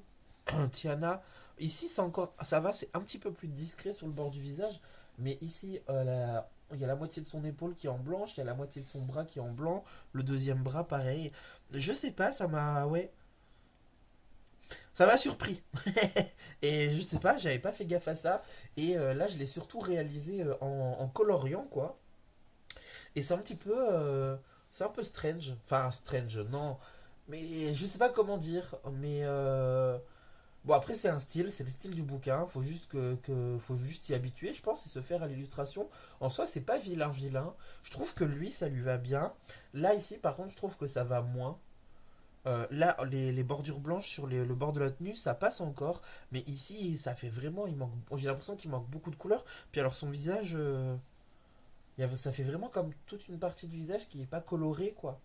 Tiana, ici, ça va, c'est un petit peu plus discret sur le bord du visage. Mais ici, il y a la moitié de son épaule qui est en blanche, il y a la moitié de son bras qui est en blanc, le deuxième bras pareil. Je sais pas, ouais, ça m'a surpris. Et je sais pas, j'avais pas fait gaffe à ça. Et là, je l'ai surtout réalisé en coloriant, quoi. Et c'est un peu strange. Enfin, strange, non. Mais je sais pas comment dire. Mais bon, après, c'est le style du bouquin. Faut juste s'y habituer, je pense, et se faire à l'illustration. En soi, c'est pas vilain, vilain. Je trouve que lui, ça lui va bien. Là, ici, par contre, je trouve que ça va moins. Là, les bordures blanches sur le bord de la tenue, ça passe encore. Mais ici, ça fait vraiment. J'ai l'impression qu'il manque beaucoup de couleurs. Puis alors, son visage, ça fait vraiment comme toute une partie du visage qui est pas colorée, quoi.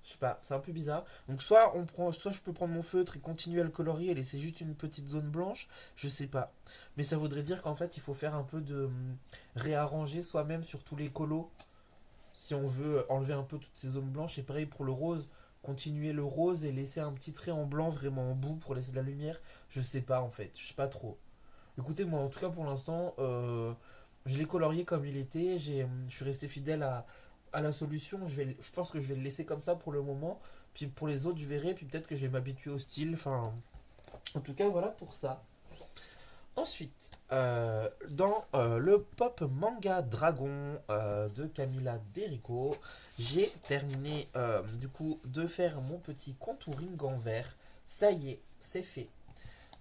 Je sais pas, c'est un peu bizarre. Donc soit je peux prendre mon feutre et continuer à le colorier et laisser juste une petite zone blanche, je sais pas. Mais ça voudrait dire qu'en fait il faut faire un peu de réarranger soi-même sur tous les colos si on veut enlever un peu toutes ces zones blanches. Et pareil pour le rose, continuer le rose et laisser un petit trait en blanc vraiment en bout pour laisser de la lumière. Je sais pas en fait, je sais pas trop. Écoutez, moi en tout cas pour l'instant, je l'ai colorié comme il était. Je suis resté fidèle à la solution. Je pense que je vais le laisser comme ça pour le moment. Puis pour les autres, je verrai. Puis peut-être que je vais m'habituer au style. Enfin, en tout cas, voilà pour ça. Ensuite, dans le pop manga Dragon de Camilla Derico, j'ai terminé du coup de faire mon petit contouring en vert. Ça y est, c'est fait.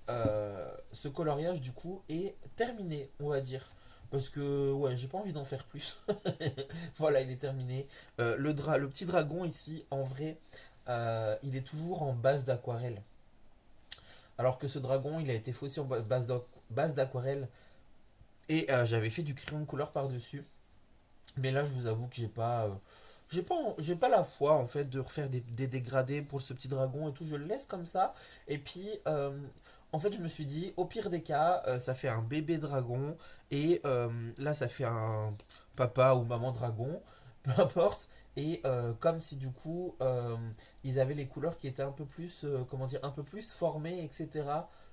Ce coloriage du coup est terminé, on va dire. Parce que ouais, j'ai pas envie d'en faire plus. Voilà, il est terminé. Le petit dragon ici, en vrai, il est toujours en base d'aquarelle. Alors que ce dragon, il a été fait aussi en base d'aquarelle. Et j'avais fait du crayon de couleur par-dessus. Mais là, je vous avoue que j'ai pas la foi en fait de refaire des dégradés pour ce petit dragon et tout. Je le laisse comme ça. Et puis, en fait, je me suis dit, au pire des cas, ça fait un bébé dragon. Et là, ça fait un papa ou maman dragon. Peu importe. Et comme si du coup, ils avaient les couleurs qui étaient un peu plus, comment dire, un peu plus formées, etc.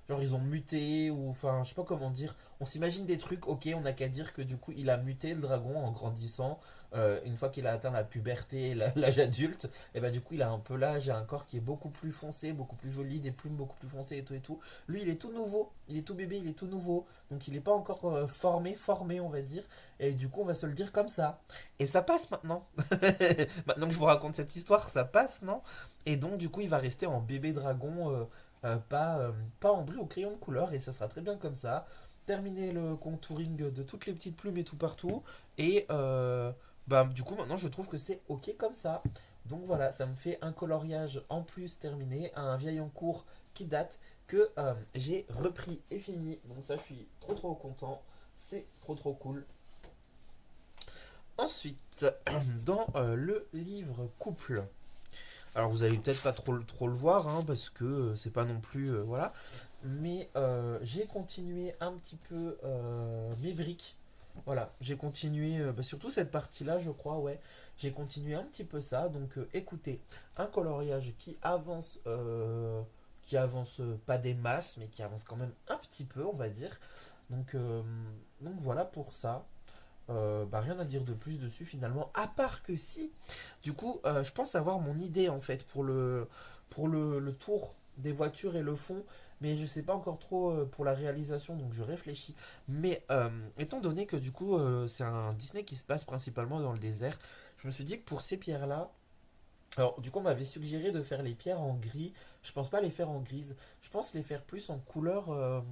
Genre, ils ont muté, ou enfin, je sais pas comment dire. On s'imagine des trucs, ok, on n'a qu'à dire que du coup, il a muté le dragon en grandissant. Une fois qu'il a atteint la puberté, l'âge adulte, et bah du coup, il a un peu l'âge, un corps qui est beaucoup plus foncé, beaucoup plus joli, des plumes beaucoup plus foncées et tout et tout. Lui, il est tout nouveau, il est tout bébé, il est tout nouveau. Donc, il n'est pas encore formé, on va dire. Et du coup, on va se le dire comme ça. Et ça passe maintenant. Maintenant que je vous raconte cette histoire, ça passe, non? Et donc, du coup, il va rester en bébé dragon, pas en bris au crayon de couleur, et ça sera très bien comme ça. Terminer le contouring de toutes les petites plumes et tout partout. Et bah, du coup, maintenant, je trouve que c'est ok comme ça. Donc voilà, ça me fait un coloriage en plus terminé, un vieil en cours qui date, que j'ai repris et fini. Donc ça, je suis trop trop content. C'est trop trop cool. Ensuite, dans le livre couple. Alors vous allez peut-être pas trop le voir hein, parce que c'est pas non plus voilà. Mais j'ai continué un petit peu mes briques. Voilà, j'ai continué bah, surtout cette partie-là, je crois, ouais. J'ai continué un petit peu ça. Donc écoutez, un coloriage qui avance pas des masses, mais qui avance quand même un petit peu, on va dire. Donc, euh, donc voilà pour ça. Bah, rien à dire de plus dessus finalement, à part que si, du coup, je pense avoir mon idée en fait pour le tour des voitures et le fond, mais je sais pas encore trop pour la réalisation, donc je réfléchis. Mais étant donné que du coup, c'est un Disney qui se passe principalement dans le désert, je me suis dit que pour ces pierres-là, alors du coup, on m'avait suggéré de faire les pierres en gris. Je pense pas les faire en grise, je pense les faire plus en couleur.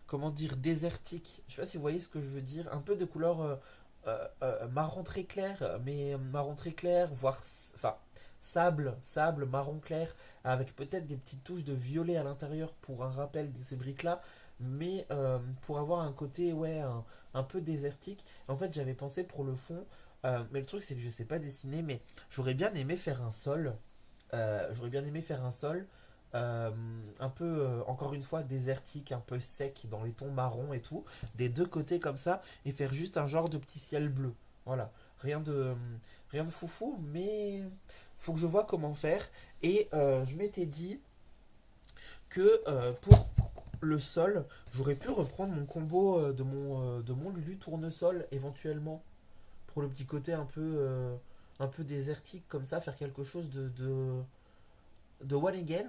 Comment dire, désertique. Je sais pas si vous voyez ce que je veux dire. Un peu de couleur marron très clair, mais marron très clair, voire enfin sable, marron clair, avec peut-être des petites touches de violet à l'intérieur pour un rappel de ces briques-là, mais pour avoir un côté ouais un peu désertique. En fait, j'avais pensé pour le fond, mais le truc c'est que je sais pas dessiner, mais j'aurais bien aimé faire un sol. J'aurais bien aimé faire un sol euh, un peu, encore une fois, désertique, un peu sec, dans les tons marron et tout, des deux côtés comme ça, et faire juste un genre de petit ciel bleu. Voilà, rien de foufou, mais faut que je vois comment faire. Et je m'étais dit que pour le sol, j'aurais pu reprendre mon combo de mon Lulu tournesol éventuellement, pour le petit côté un peu désertique comme ça, faire quelque chose de One Again,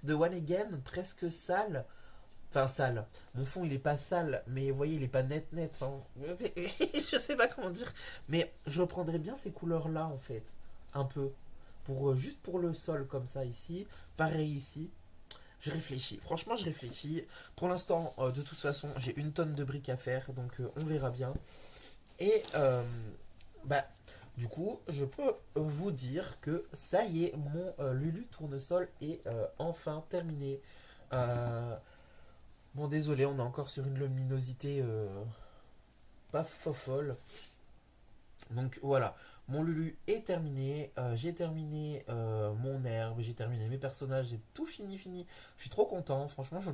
de One Again, presque sale. Enfin, sale. Mon fond, il est pas sale, mais vous voyez, il est pas net. Enfin, je sais pas comment dire. Mais je reprendrais bien ces couleurs-là, en fait. Un peu. Juste pour le sol, comme ça, ici. Pareil ici. Je réfléchis. Franchement, je réfléchis. Pour l'instant, de toute façon, j'ai une tonne de briques à faire, donc on verra bien. Et bah, du coup, je peux vous dire que ça y est, mon Lulu Tournesol est enfin terminé. Euh, bon, désolé, on est encore sur une luminosité pas fofolle. Donc voilà. Mon Lulu est terminé. J'ai terminé mon herbe, j'ai terminé mes personnages, j'ai tout fini. Je suis trop content. Franchement, je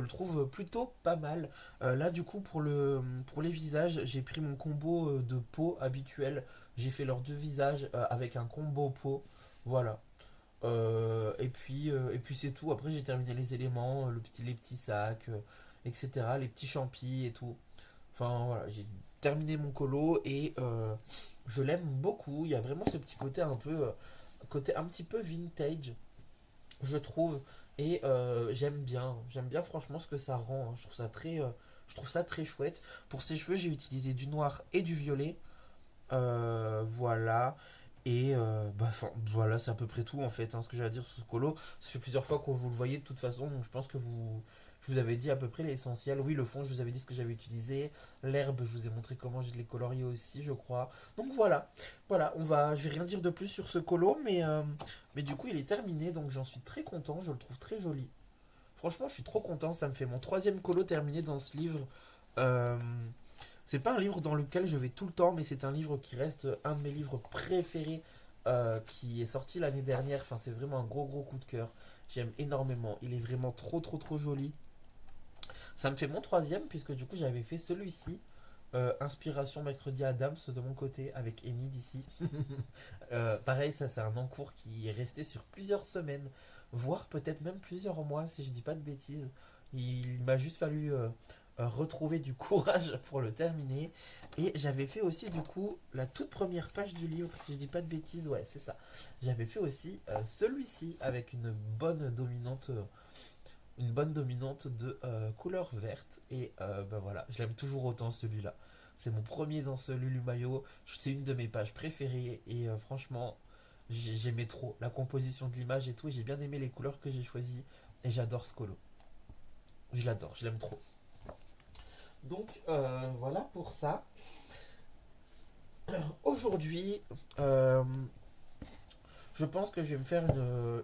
le trouve plutôt pas mal. Là, du coup, pour les visages, j'ai pris mon combo de peau habituel. J'ai fait leurs deux visages avec un combo peau. Voilà. Et puis c'est tout. Après, j'ai terminé les éléments, les petits sacs, etc. Les petits champis et tout. Enfin, voilà, j'ai terminé mon colo et je l'aime beaucoup. Il y a vraiment ce petit côté côté un petit peu vintage, je trouve. Et j'aime bien franchement ce que ça rend, hein. Je trouve ça très chouette. Pour ses cheveux, j'ai utilisé du noir et du violet. Voilà. Et voilà, c'est à peu près tout en fait, hein, ce que j'ai à dire sur ce colo. Ça fait plusieurs fois que vous le voyez de toute façon, donc je pense que je vous avais dit à peu près l'essentiel. Oui, le fond, je vous avais dit ce que j'avais utilisé. L'herbe, je vous ai montré comment je l'ai colorié aussi, je crois. Donc voilà, je vais rien dire de plus sur ce colo, mais du coup, il est terminé, donc j'en suis très content. Je le trouve très joli. Franchement, je suis trop content. Ça me fait mon troisième colo terminé dans ce livre. Euh, c'est pas un livre dans lequel je vais tout le temps, mais c'est un livre qui reste un de mes livres préférés qui est sorti l'année dernière. Enfin, c'est vraiment un gros coup de cœur. J'aime énormément. Il est vraiment trop joli. Ça me fait mon troisième, puisque du coup, j'avais fait celui-ci. Inspiration Mercredi Adams de mon côté, avec Enid ici. Pareil, ça, c'est un encours qui est resté sur plusieurs semaines, voire peut-être même plusieurs mois, si je dis pas de bêtises. Il m'a juste fallu retrouver du courage pour le terminer. Et j'avais fait aussi du coup la toute première page du livre, si je dis pas de bêtises, ouais c'est ça. J'avais fait aussi celui-ci avec une bonne dominante de couleur verte. Et bah voilà, je l'aime toujours autant celui-là. C'est mon premier dans ce Lulu Mayo. C'est une de mes pages préférées et franchement, j'aimais trop la composition de l'image et tout. Et j'ai bien aimé les couleurs que j'ai choisies et j'adore ce colo. Je l'adore, je l'aime trop. Donc voilà pour ça. Aujourd'hui, je pense que je vais me faire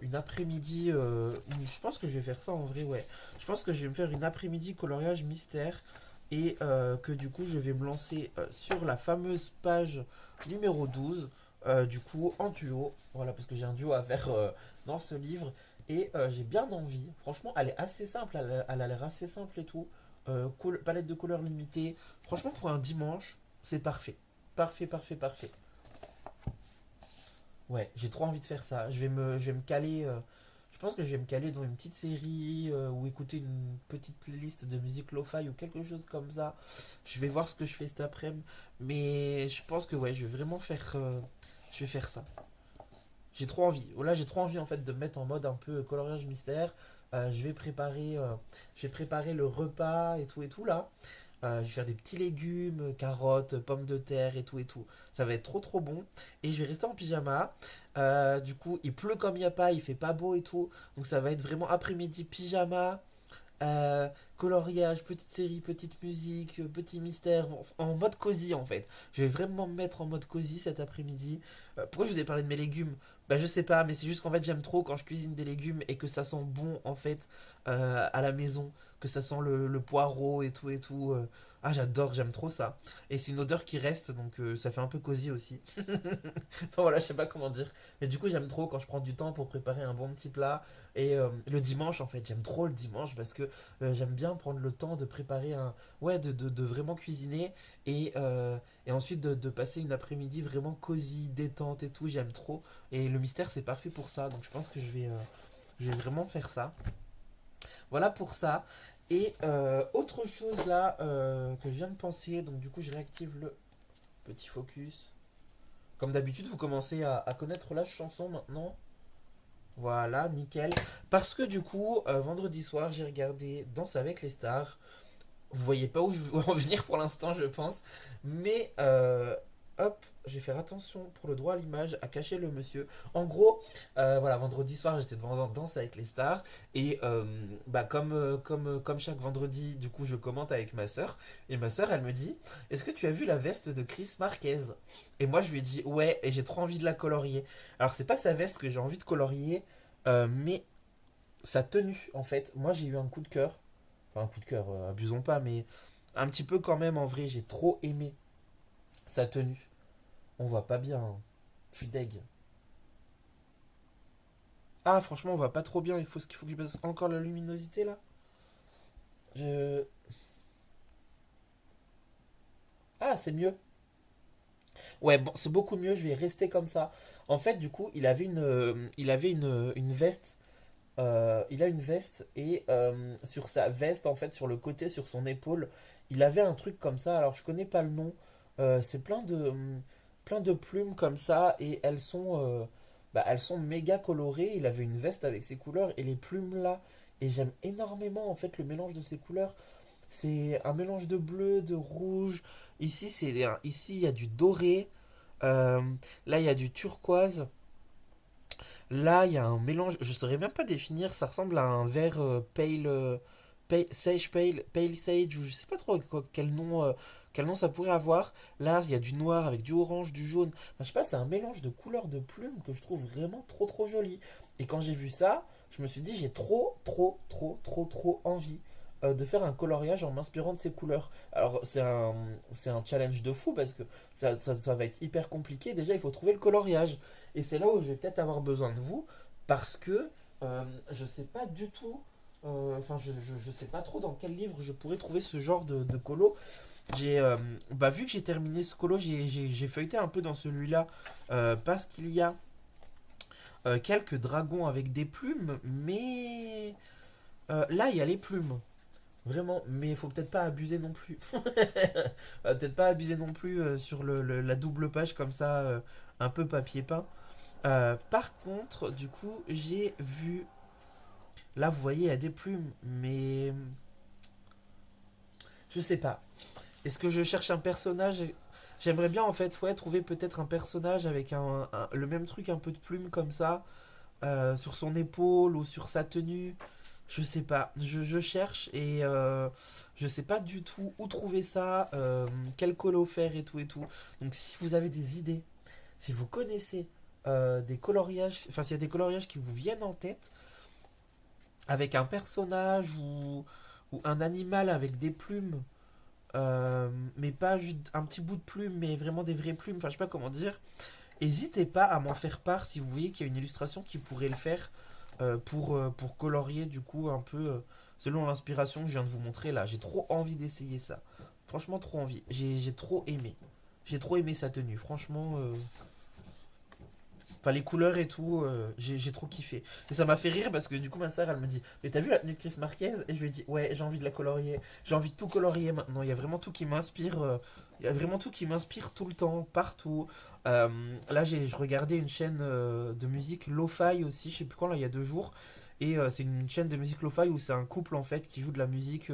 une après-midi. Je pense que je vais faire ça en vrai, ouais. Je pense que je vais me faire une après-midi coloriage mystère. Et que du coup, je vais me lancer sur la fameuse page numéro 12. Du coup, en duo. Voilà, parce que j'ai un duo à faire dans ce livre. Et j'ai bien envie. Franchement, elle est assez simple. Elle a l'air assez simple et tout. Palette de couleurs limitée. Franchement, pour un dimanche, c'est parfait. Parfait. Ouais, j'ai trop envie de faire ça. Je vais me caler. Je pense que je vais me caler dans une petite série ou écouter une petite playlist de musique lo-fi ou quelque chose comme ça. Je vais voir ce que je fais cet après-midi. Mais je pense que ouais, je vais faire ça. J'ai trop envie. Là, j'ai trop envie en fait de me mettre en mode un peu coloriage mystère. Je vais préparer le repas et tout là. Je vais faire des petits légumes, carottes, pommes de terre et tout et tout. Ça va être trop bon. Et je vais rester en pyjama. Du coup, il pleut comme il n'y a pas, il fait pas beau et tout. Donc ça va être vraiment après-midi pyjama. Euh, Coloriage, petite série, petite musique, petit mystère, en mode cosy en fait. Je vais vraiment me mettre en mode cosy cet après-midi. Pourquoi je vous ai parlé de mes légumes? Bah je sais pas, mais c'est juste qu'en fait j'aime trop quand je cuisine des légumes et que ça sent bon en fait à la maison, que ça sent le poireau et tout et tout. Ah j'adore, j'aime trop ça. Et c'est une odeur qui reste, donc ça fait un peu cosy aussi. Enfin voilà, je sais pas comment dire. Mais du coup j'aime trop quand je prends du temps pour préparer un bon petit plat. Et le dimanche en fait, j'aime trop le dimanche parce que j'aime bien prendre le temps de préparer ouais, de vraiment cuisiner et ensuite de passer une après-midi vraiment cosy, détente et tout, j'aime trop. Et le mystère, c'est parfait pour ça, donc je pense que je vais vraiment faire ça. Voilà pour ça. Et autre chose là que je viens de penser, donc du coup, je réactive le petit focus. Comme d'habitude, vous commencez à connaître la chanson maintenant. Voilà, nickel. Parce que du coup, vendredi soir, j'ai regardé Danse avec les stars. Vous voyez pas où je veux en venir pour l'instant, je pense. Mais hop, je vais faire attention pour le droit à l'image, à cacher le monsieur. En gros, voilà, vendredi soir, j'étais devant Danse avec les stars. Et bah, comme chaque vendredi, du coup, je commente avec ma soeur. Et ma soeur, elle me dit: Est-ce que tu as vu la veste de Chris Marquez? Et moi, je lui ai dit: Ouais, et j'ai trop envie de la colorier. Alors, c'est pas sa veste que j'ai envie de colorier, mais sa tenue, en fait. Moi, j'ai eu un coup de cœur. Enfin, un coup de cœur, abusons pas, mais un petit peu quand même en vrai, j'ai trop aimé sa tenue. On voit pas bien, hein. Je suis deg. Ah, franchement, on voit pas trop bien. Il faut que je baisse encore la luminosité là. Je... Ah, c'est mieux. Ouais, bon, c'est beaucoup mieux. Je vais rester comme ça. En fait, du coup, il avait une veste. Il a une veste et sur sa veste, en fait, sur le côté, sur son épaule, il avait un truc comme ça. Alors, je connais pas le nom. C'est plein de plumes comme ça et elles sont méga colorées. Il avait une veste avec ces couleurs et les plumes là. Et j'aime énormément en fait le mélange de ces couleurs. C'est un mélange de bleu, de rouge. Ici il y a du doré. Euh, Là il y a du turquoise. Là, il y a un mélange, je ne saurais même pas définir, ça ressemble à un vert pale sage, ou je sais pas trop quel nom ça pourrait avoir. Là, il y a du noir avec du orange, du jaune. Enfin, je sais pas, c'est un mélange de couleurs de plumes que je trouve vraiment trop joli. Et quand j'ai vu ça, je me suis dit, j'ai trop envie de faire un coloriage en m'inspirant de ces couleurs. Alors, c'est un challenge de fou parce que ça va être hyper compliqué. Déjà, il faut trouver le coloriage. Et c'est là où je vais peut-être avoir besoin de vous parce que je sais pas du tout, je sais pas trop dans quel livre je pourrais trouver ce genre de colo. Vu que j'ai terminé ce colo, j'ai feuilleté un peu dans celui-là parce qu'il y a quelques dragons avec des plumes, mais là il y a les plumes. Vraiment, mais il faut peut-être pas abuser non plus. Peut-être pas abuser non plus sur la double page comme ça, un peu papier peint. Par contre, du coup, j'ai vu. Là, vous voyez, il y a des plumes, mais je sais pas. Est-ce que je cherche un personnage? J'aimerais bien en fait, ouais, trouver peut-être un personnage avec le même truc, un peu de plumes comme ça, sur son épaule ou sur sa tenue. Je sais pas. Je cherche et je sais pas du tout où trouver ça, quel colo faire et tout et tout. Donc, si vous avez des idées, si vous connaissez des coloriages, enfin, s'il y a des coloriages qui vous viennent en tête, avec un personnage ou un animal avec des plumes, mais pas juste un petit bout de plume, mais vraiment des vraies plumes, enfin je sais pas comment dire, n'hésitez pas à m'en faire part si vous voyez qu'il y a une illustration qui pourrait le faire pour colorier du coup un peu selon l'inspiration que je viens de vous montrer là. J'ai trop envie d'essayer ça. Franchement trop envie. J'ai trop aimé. J'ai trop aimé sa tenue. Franchement, enfin, les couleurs et tout, j'ai trop kiffé. Et ça m'a fait rire parce que du coup, ma soeur, elle me dit: Mais t'as vu la tenue de Chris Marquez? Et je lui ai dit: Ouais, j'ai envie de la colorier. J'ai envie de tout colorier maintenant. Il y a vraiment tout qui m'inspire. Il y a vraiment tout qui m'inspire tout le temps, partout. Euh, Là, je regardais une chaîne de musique lo-fi aussi, je sais plus quand, là, il y a 2 jours. Et c'est une chaîne de musique lo-fi où c'est un couple en fait qui joue de la musique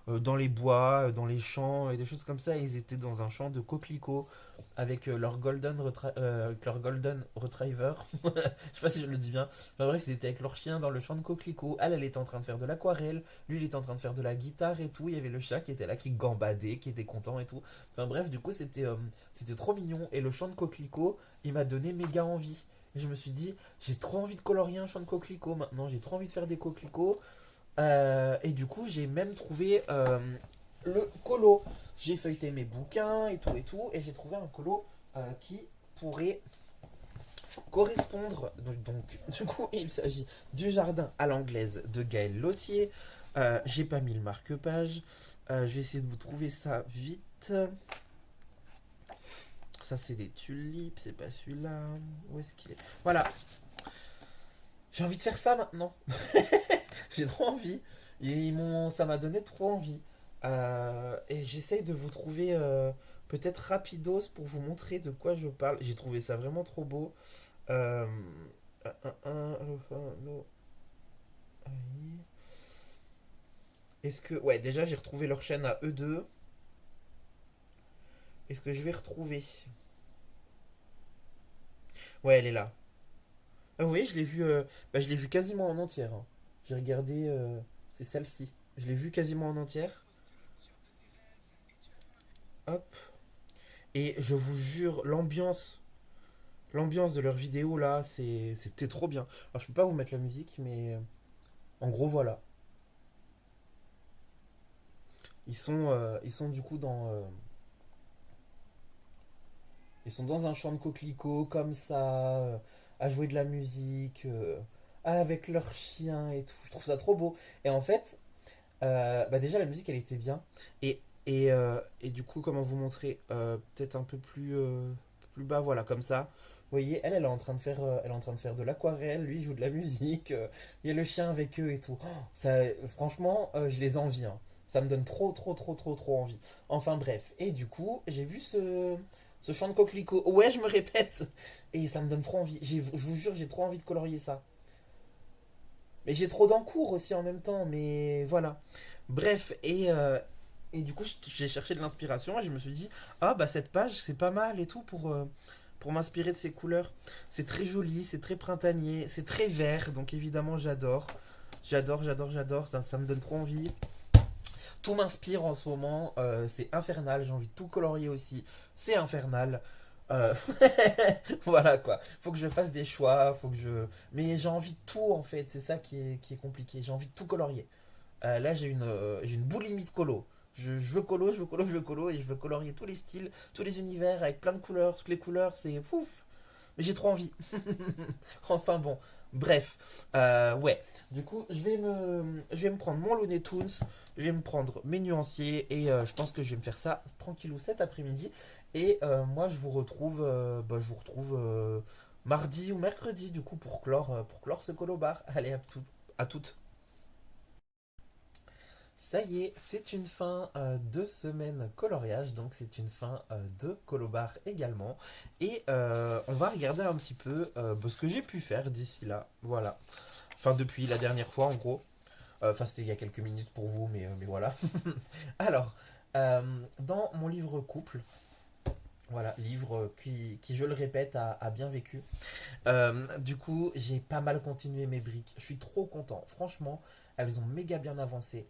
dans les bois, dans les champs et des choses comme ça. Et ils étaient dans un champ de coquelicots avec leur golden retriever. Je sais pas si je le dis bien. Enfin bref, ils étaient avec leur chien dans le champ de coquelicots. Elle était en train de faire de l'aquarelle. Lui, il était en train de faire de la guitare et tout. Il y avait le chat qui était là, qui gambadait, qui était content et tout. Enfin bref, du coup, c'était trop mignon. Et le champ de coquelicots, il m'a donné méga envie. Et je me suis dit, j'ai trop envie de colorier un champ de coquelicots maintenant. J'ai trop envie de faire des coquelicots. Et du coup, j'ai même trouvé le colo. J'ai feuilleté mes bouquins et tout, et j'ai trouvé un colo qui pourrait correspondre. Du coup, il s'agit du jardin à l'anglaise de Gaël Lotier. J'ai pas mis le marque-page. Je vais essayer de vous trouver ça vite. Ça, c'est des tulipes, c'est pas celui-là. Où est-ce qu'il est? Voilà. J'ai envie de faire ça maintenant. J'ai trop envie. Ça m'a donné trop envie. Et j'essaye de vous trouver peut-être rapidos pour vous montrer de quoi je parle. J'ai trouvé ça vraiment trop beau. Euh, Est-ce que... Ouais, déjà j'ai retrouvé leur chaîne à eux deux. Est-ce que je vais retrouver... Ouais, elle est là. Ah oui, je l'ai vu quasiment en entière, hein. J'ai regardé... c'est celle-ci. Je l'ai vue quasiment en entière. Hop. Et je vous jure, l'ambiance de leur vidéo là, c'était trop bien. Alors je peux pas vous mettre la musique, mais en gros voilà. Ils sont du coup Ils sont dans un champ de coquelicots comme ça, à jouer de la musique, avec leurs chiens et tout. Je trouve ça trop beau. Et en fait, bah déjà la musique elle était bien. Et du coup, comment vous montrer peut-être un peu plus bas, voilà, comme ça. Vous voyez, elle est en train de faire, elle est en train de faire de l'aquarelle, lui il joue de la musique, il y a le chien avec eux et tout. Oh, ça, franchement, je les envie, hein. Ça me donne trop, trop, trop, trop, trop envie. Enfin bref, et du coup, j'ai vu ce champ de coquelicots. Ouais, je me répète, et ça me donne trop envie. Je vous jure, j'ai trop envie de colorier ça. Mais j'ai trop d'encours aussi en même temps, mais voilà. Bref, et du coup, j'ai cherché de l'inspiration et je me suis dit, ah bah cette page, c'est pas mal et tout pour m'inspirer de ces couleurs. C'est très joli, c'est très printanier, c'est très vert, donc évidemment j'adore. J'adore, j'adore, j'adore, ça me donne trop envie. Tout m'inspire en ce moment, c'est infernal, j'ai envie de tout colorier aussi, c'est infernal. Euh, voilà quoi, faut que je fasse des choix, faut que je... Mais j'ai envie de tout en fait, c'est ça qui est compliqué, j'ai envie de tout colorier. Là j'ai une boulimie de colo. Je veux colo, je veux colo, je veux colo, et je veux colorier tous les styles, tous les univers avec plein de couleurs, toutes les couleurs, c'est fouf. Mais j'ai trop envie. Enfin bon, bref, ouais. Du coup, je vais me prendre mon Looney Tunes, je vais me prendre mes nuanciers et je pense que je vais me faire ça tranquillou cet après-midi. Et moi, je vous retrouve mardi ou mercredi du coup pour clore ce colobar. Allez, à toutes. Ça y est, c'est une fin de semaine coloriage, donc c'est une fin de colobar également. Et on va regarder un petit peu ce que j'ai pu faire d'ici là. Voilà. Enfin, depuis la dernière fois en gros. Enfin, c'était il y a quelques minutes pour vous, mais voilà. Alors, euh, dans mon livre couple, voilà, livre qui je le répète, a bien vécu. Du coup, j'ai pas mal continué mes briques. Je suis trop content. Franchement, elles ont méga bien avancé.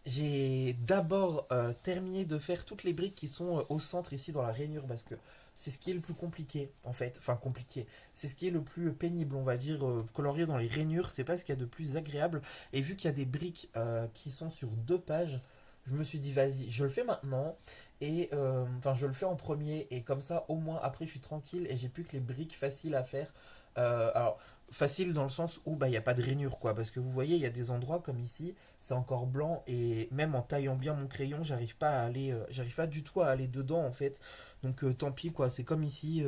J'ai d'abord terminé de faire toutes les briques qui sont au centre ici dans la rainure parce que c'est ce qui est le plus compliqué en fait. Enfin compliqué. C'est ce qui est le plus pénible on va dire. Colorier dans les rainures, c'est pas ce qu'il y a de plus agréable. Et vu qu'il y a des briques qui sont sur deux pages, je me suis dit vas-y, je le fais maintenant. Et enfin je le fais en premier et comme ça au moins après je suis tranquille et j'ai plus que les briques faciles à faire. Alors facile dans le sens où bah il n'y a pas de rainure quoi parce que vous voyez il y a des endroits comme ici c'est encore blanc et même en taillant bien mon crayon j'arrive pas du tout à aller dedans en fait donc tant pis quoi c'est comme ici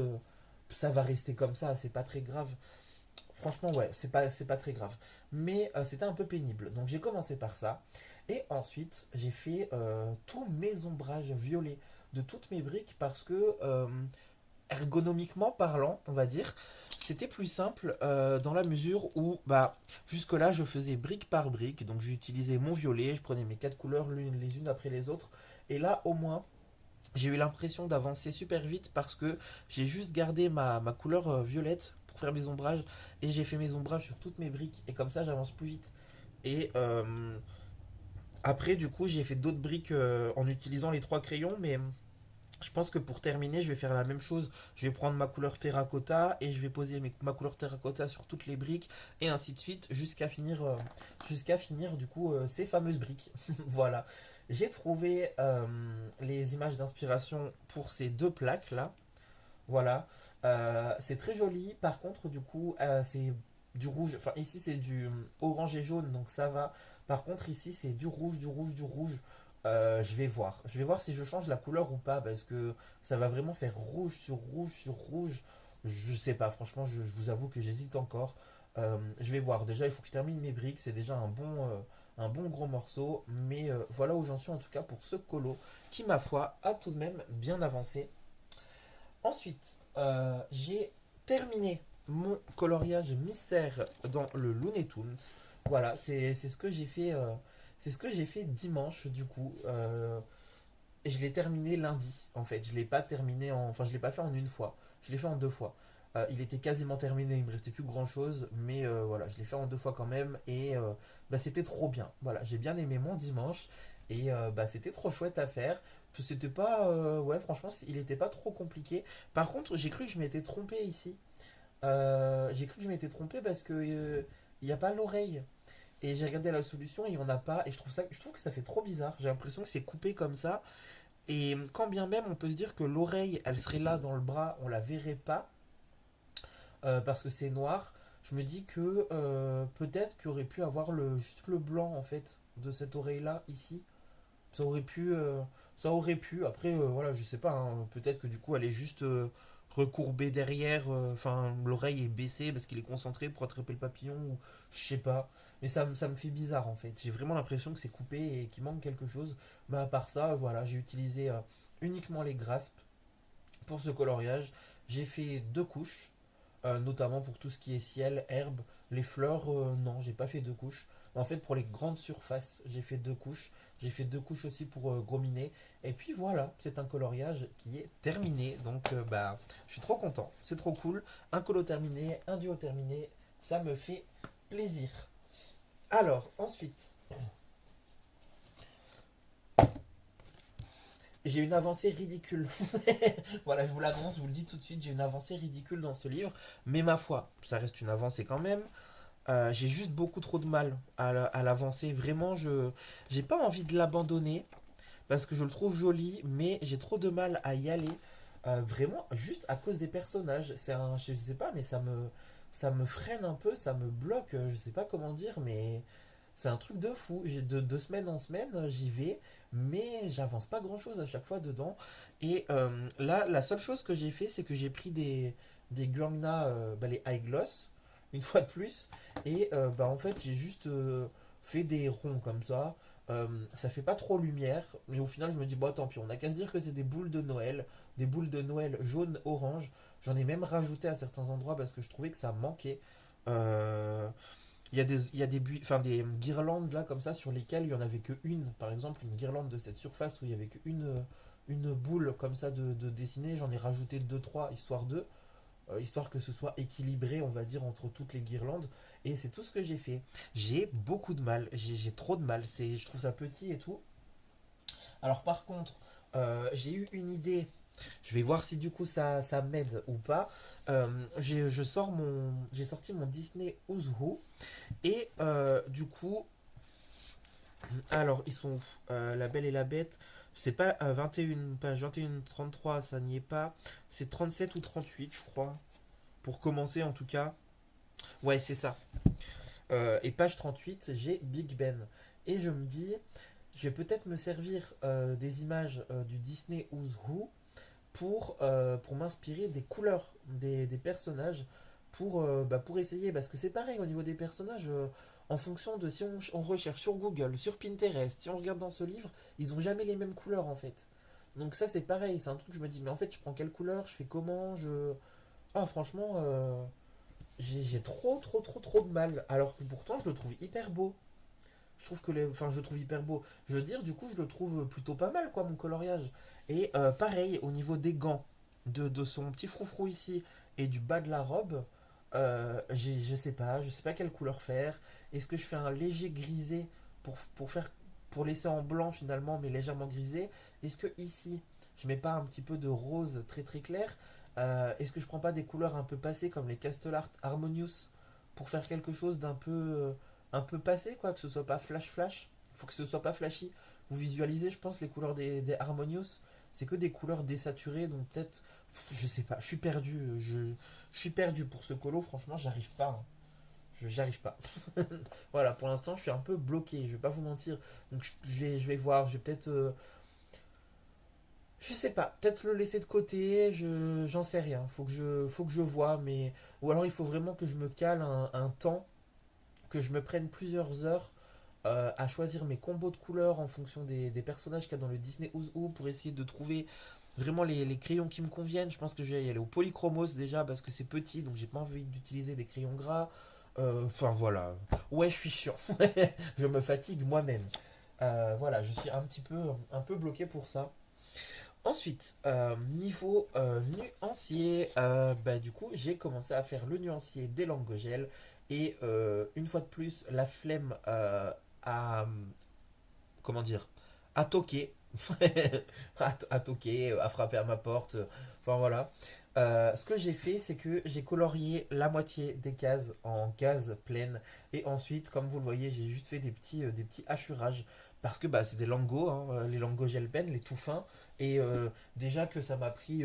ça va rester comme ça c'est pas très grave franchement ouais c'est pas très grave mais c'était un peu pénible donc j'ai commencé par ça et ensuite j'ai fait tous mes ombrages violets de toutes mes briques parce que ergonomiquement parlant, on va dire, c'était plus simple dans la mesure où, bah, jusque-là, je faisais brique par brique. Donc, j'utilisais mon violet, je prenais mes quatre couleurs les unes après les autres. Et là, au moins, j'ai eu l'impression d'avancer super vite parce que j'ai juste gardé ma couleur violette pour faire mes ombrages. Et j'ai fait mes ombrages sur toutes mes briques. Et comme ça, j'avance plus vite. Et après, du coup, j'ai fait d'autres briques en utilisant les trois crayons, mais je pense que pour terminer, je vais faire la même chose. Je vais prendre ma couleur terracotta et je vais poser ma couleur terracotta sur toutes les briques et ainsi de suite jusqu'à finir du coup ces fameuses briques. Voilà. J'ai trouvé les images d'inspiration pour ces deux plaques là. Voilà. C'est très joli. Par contre, du coup, c'est du rouge. Enfin, ici, c'est du orange et jaune, donc ça va. Par contre, ici, c'est du rouge, du rouge, du rouge. Je vais voir. Je vais voir si je change la couleur ou pas, parce que ça va vraiment faire rouge sur rouge sur rouge. Je sais pas, franchement, je vous avoue que j'hésite encore. Je vais voir. Déjà, il faut que je termine mes briques. C'est déjà un bon gros morceau. Mais voilà où j'en suis en tout cas pour ce colo qui, ma foi, a tout de même bien avancé. Ensuite, j'ai terminé mon coloriage mystère dans le Looney Tunes. Voilà, c'est ce que j'ai fait. C'est ce que j'ai fait dimanche du coup. Et je l'ai terminé lundi en fait. Je l'ai pas terminé enfin je l'ai pas fait en une fois. Je l'ai fait en deux fois. Il était quasiment terminé, il me restait plus grand chose, mais voilà, je l'ai fait en deux fois quand même et bah, c'était trop bien. Voilà, j'ai bien aimé mon dimanche et bah, c'était trop chouette à faire. C'était pas, ouais, franchement, il était pas trop compliqué. Par contre, j'ai cru que je m'étais trompé ici. J'ai cru que je m'étais trompé parce que il n'y a pas l'oreille. Et j'ai regardé la solution et il n'y en a pas. Et je trouve que ça fait trop bizarre. J'ai l'impression que c'est coupé comme ça. Et quand bien même on peut se dire que l'oreille, elle serait là dans le bras, on la verrait pas, parce que c'est noir, je me dis que peut-être qu'il aurait pu avoir juste le blanc en fait de cette oreille-là ici. Ça aurait pu, ça aurait pu. Après, voilà, je sais pas, hein, peut-être que du coup elle est juste recourbée derrière, enfin l'oreille est baissée parce qu'il est concentré pour attraper le papillon, ou je sais pas. Mais ça me fait bizarre en fait. J'ai vraiment l'impression que c'est coupé et qu'il manque quelque chose. Mais à part ça, voilà, j'ai utilisé uniquement les graspes pour ce coloriage. J'ai fait deux couches, notamment pour tout ce qui est ciel, herbe. Les fleurs, non, j'ai pas fait deux couches. En fait, pour les grandes surfaces, j'ai fait deux couches. J'ai fait deux couches aussi pour grominer. Et puis voilà, c'est un coloriage qui est terminé. Donc, bah, je suis trop content. C'est trop cool. Un colo terminé, un duo terminé. Ça me fait plaisir. Alors, ensuite, j'ai une avancée ridicule. Voilà, je vous l'annonce, je vous le dis tout de suite, j'ai une avancée ridicule dans ce livre. Mais ma foi, ça reste une avancée quand même. J'ai juste beaucoup trop de mal à l'avancer. Vraiment, je j'ai pas envie de l'abandonner parce que je le trouve joli, mais j'ai trop de mal à y aller. Vraiment, juste à cause des personnages. Je sais pas, mais ça me freine un peu, ça me bloque. Je sais pas comment dire, mais c'est un truc de fou. De semaine en semaine, j'y vais, mais j'avance pas grand chose à chaque fois dedans. Et là, la seule chose que j'ai fait, c'est que j'ai pris des Gurna, bah, les High Gloss, une fois de plus. Et bah, en fait, j'ai juste fait des ronds comme ça. Ça fait pas trop lumière, mais au final, je me dis, bon, tant pis, on a qu'à se dire que c'est des boules de Noël jaune-orange. J'en ai même rajouté à certains endroits parce que je trouvais que ça manquait. Euh, il y a enfin, des guirlandes là comme ça sur lesquelles il n'y en avait que une. Par exemple, une guirlande de cette surface où il n'y avait une boule comme ça de dessiner. J'en ai rajouté deux trois histoire histoire que ce soit équilibré, on va dire, entre toutes les guirlandes. Et c'est tout ce que j'ai fait. J'ai beaucoup de mal. J'ai trop de mal. Je trouve ça petit et tout. Alors par contre, j'ai eu une idée. Je vais voir si du coup ça m'aide ou pas. J'ai sorti mon Disney Who's Who. Et du coup, alors ils sont où? La Belle et la Bête. C'est pas 21, page 21-33, ça n'y est pas. C'est 37 ou 38, je crois. Pour commencer en tout cas. Ouais, c'est ça. Et page 38, j'ai Big Ben. Et je me dis, je vais peut-être me servir des images du Disney Who's Who pour m'inspirer des couleurs des personnages pour essayer. Parce que c'est pareil au niveau des personnages, en fonction de si on recherche sur Google, sur Pinterest, si on regarde dans ce livre, ils ont jamais les mêmes couleurs en fait. Donc ça c'est pareil, c'est un truc que je me dis, mais en fait je prends quelle couleur, je fais comment, je... Ah franchement, j'ai trop de mal. Alors que pourtant je le trouve hyper beau. Je trouve que enfin, je le trouve hyper beau. Je veux dire, du coup, je le trouve plutôt pas mal, quoi, mon coloriage. Et pareil, au niveau des gants, de son petit froufrou ici et du bas de la robe, je sais pas quelle couleur faire. Est-ce que je fais un léger grisé pour faire, pour laisser en blanc finalement, mais légèrement grisé? Est-ce que ici, je mets pas un petit peu de rose très clair? Est-ce que je prends pas des couleurs un peu passées comme les Castle Art Harmonious pour faire quelque chose un peu passé, quoi, que ce soit pas flash. Faut que ce soit pas flashy. Vous visualisez, je pense, les couleurs des Harmonious. C'est que des couleurs désaturées, donc peut-être, je sais pas, je suis perdu. Je suis perdu pour ce colo, franchement, j'arrive pas, hein. J'arrive pas. Voilà, pour l'instant, je suis un peu bloqué, je vais pas vous mentir. Donc je vais voir, je vais peut-être. Je sais pas, peut-être le laisser de côté, j'en sais rien. Faut que je vois, mais. Ou alors il faut vraiment que je me cale un temps, que je me prenne plusieurs heures à choisir mes combos de couleurs en fonction des personnages qu'il y a dans le Disney Who's Who pour essayer de trouver vraiment les crayons qui me conviennent. Je pense que je vais y aller au polychromos déjà parce que c'est petit, donc j'ai pas envie d'utiliser des crayons gras. Enfin voilà. Ouais, je suis chiant. Je me fatigue moi-même. Voilà, je suis un peu bloqué pour ça. Ensuite, niveau nuancier, bah, du coup, j'ai commencé à faire le nuancier des Langogel. Et une fois de plus, la flemme à, comment dire, à toquer, à toquer, à frapper à ma porte. Enfin voilà. Ce que j'ai fait, c'est que j'ai colorié la moitié des cases en cases pleines. Et ensuite, comme vous le voyez, j'ai juste fait des petits hachurages. parce que bah, c'est des Lango, hein, les Lango Gel Pen, les tout fins. Et déjà que ça m'a pris,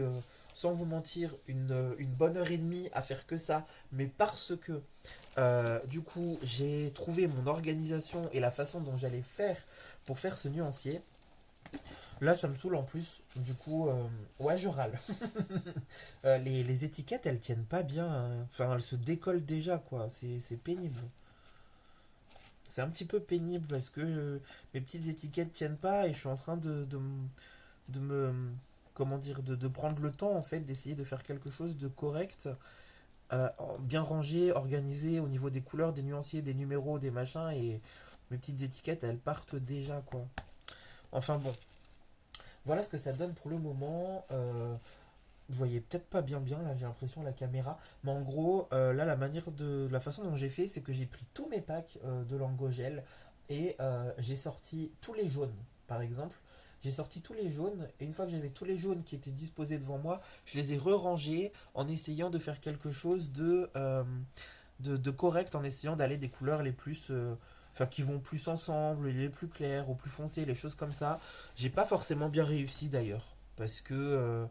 sans vous mentir, une bonne heure et demie à faire que ça. Mais parce que, du coup, j'ai trouvé mon organisation et la façon dont j'allais faire pour faire ce nuancier. Là, ça me saoule en plus. Du coup, ouais, je râle. Les étiquettes, elles tiennent pas bien, hein. Enfin, elles se décollent déjà, quoi. C'est pénible. C'est un petit peu pénible parce que mes petites étiquettes tiennent pas et je suis en train de me comment dire de prendre le temps en fait d'essayer de faire quelque chose de correct, bien rangé, organisé au niveau des couleurs, des nuanciers, des numéros, des machins et mes petites étiquettes elles partent déjà quoi. Enfin bon, voilà ce que ça donne pour le moment. Vous voyez peut-être pas bien là, j'ai l'impression la caméra, mais en gros là la façon dont j'ai fait c'est que j'ai pris tous mes packs de Langogel et j'ai sorti tous les jaunes par exemple. J'ai sorti tous les jaunes et une fois que j'avais tous les jaunes qui étaient disposés devant moi, je les ai re-rangés en essayant de faire quelque chose de correct, en essayant d'aller des couleurs les plus enfin qui vont plus ensemble, les plus clairs ou plus foncés, les choses comme ça. J'ai pas forcément bien réussi d'ailleurs parce que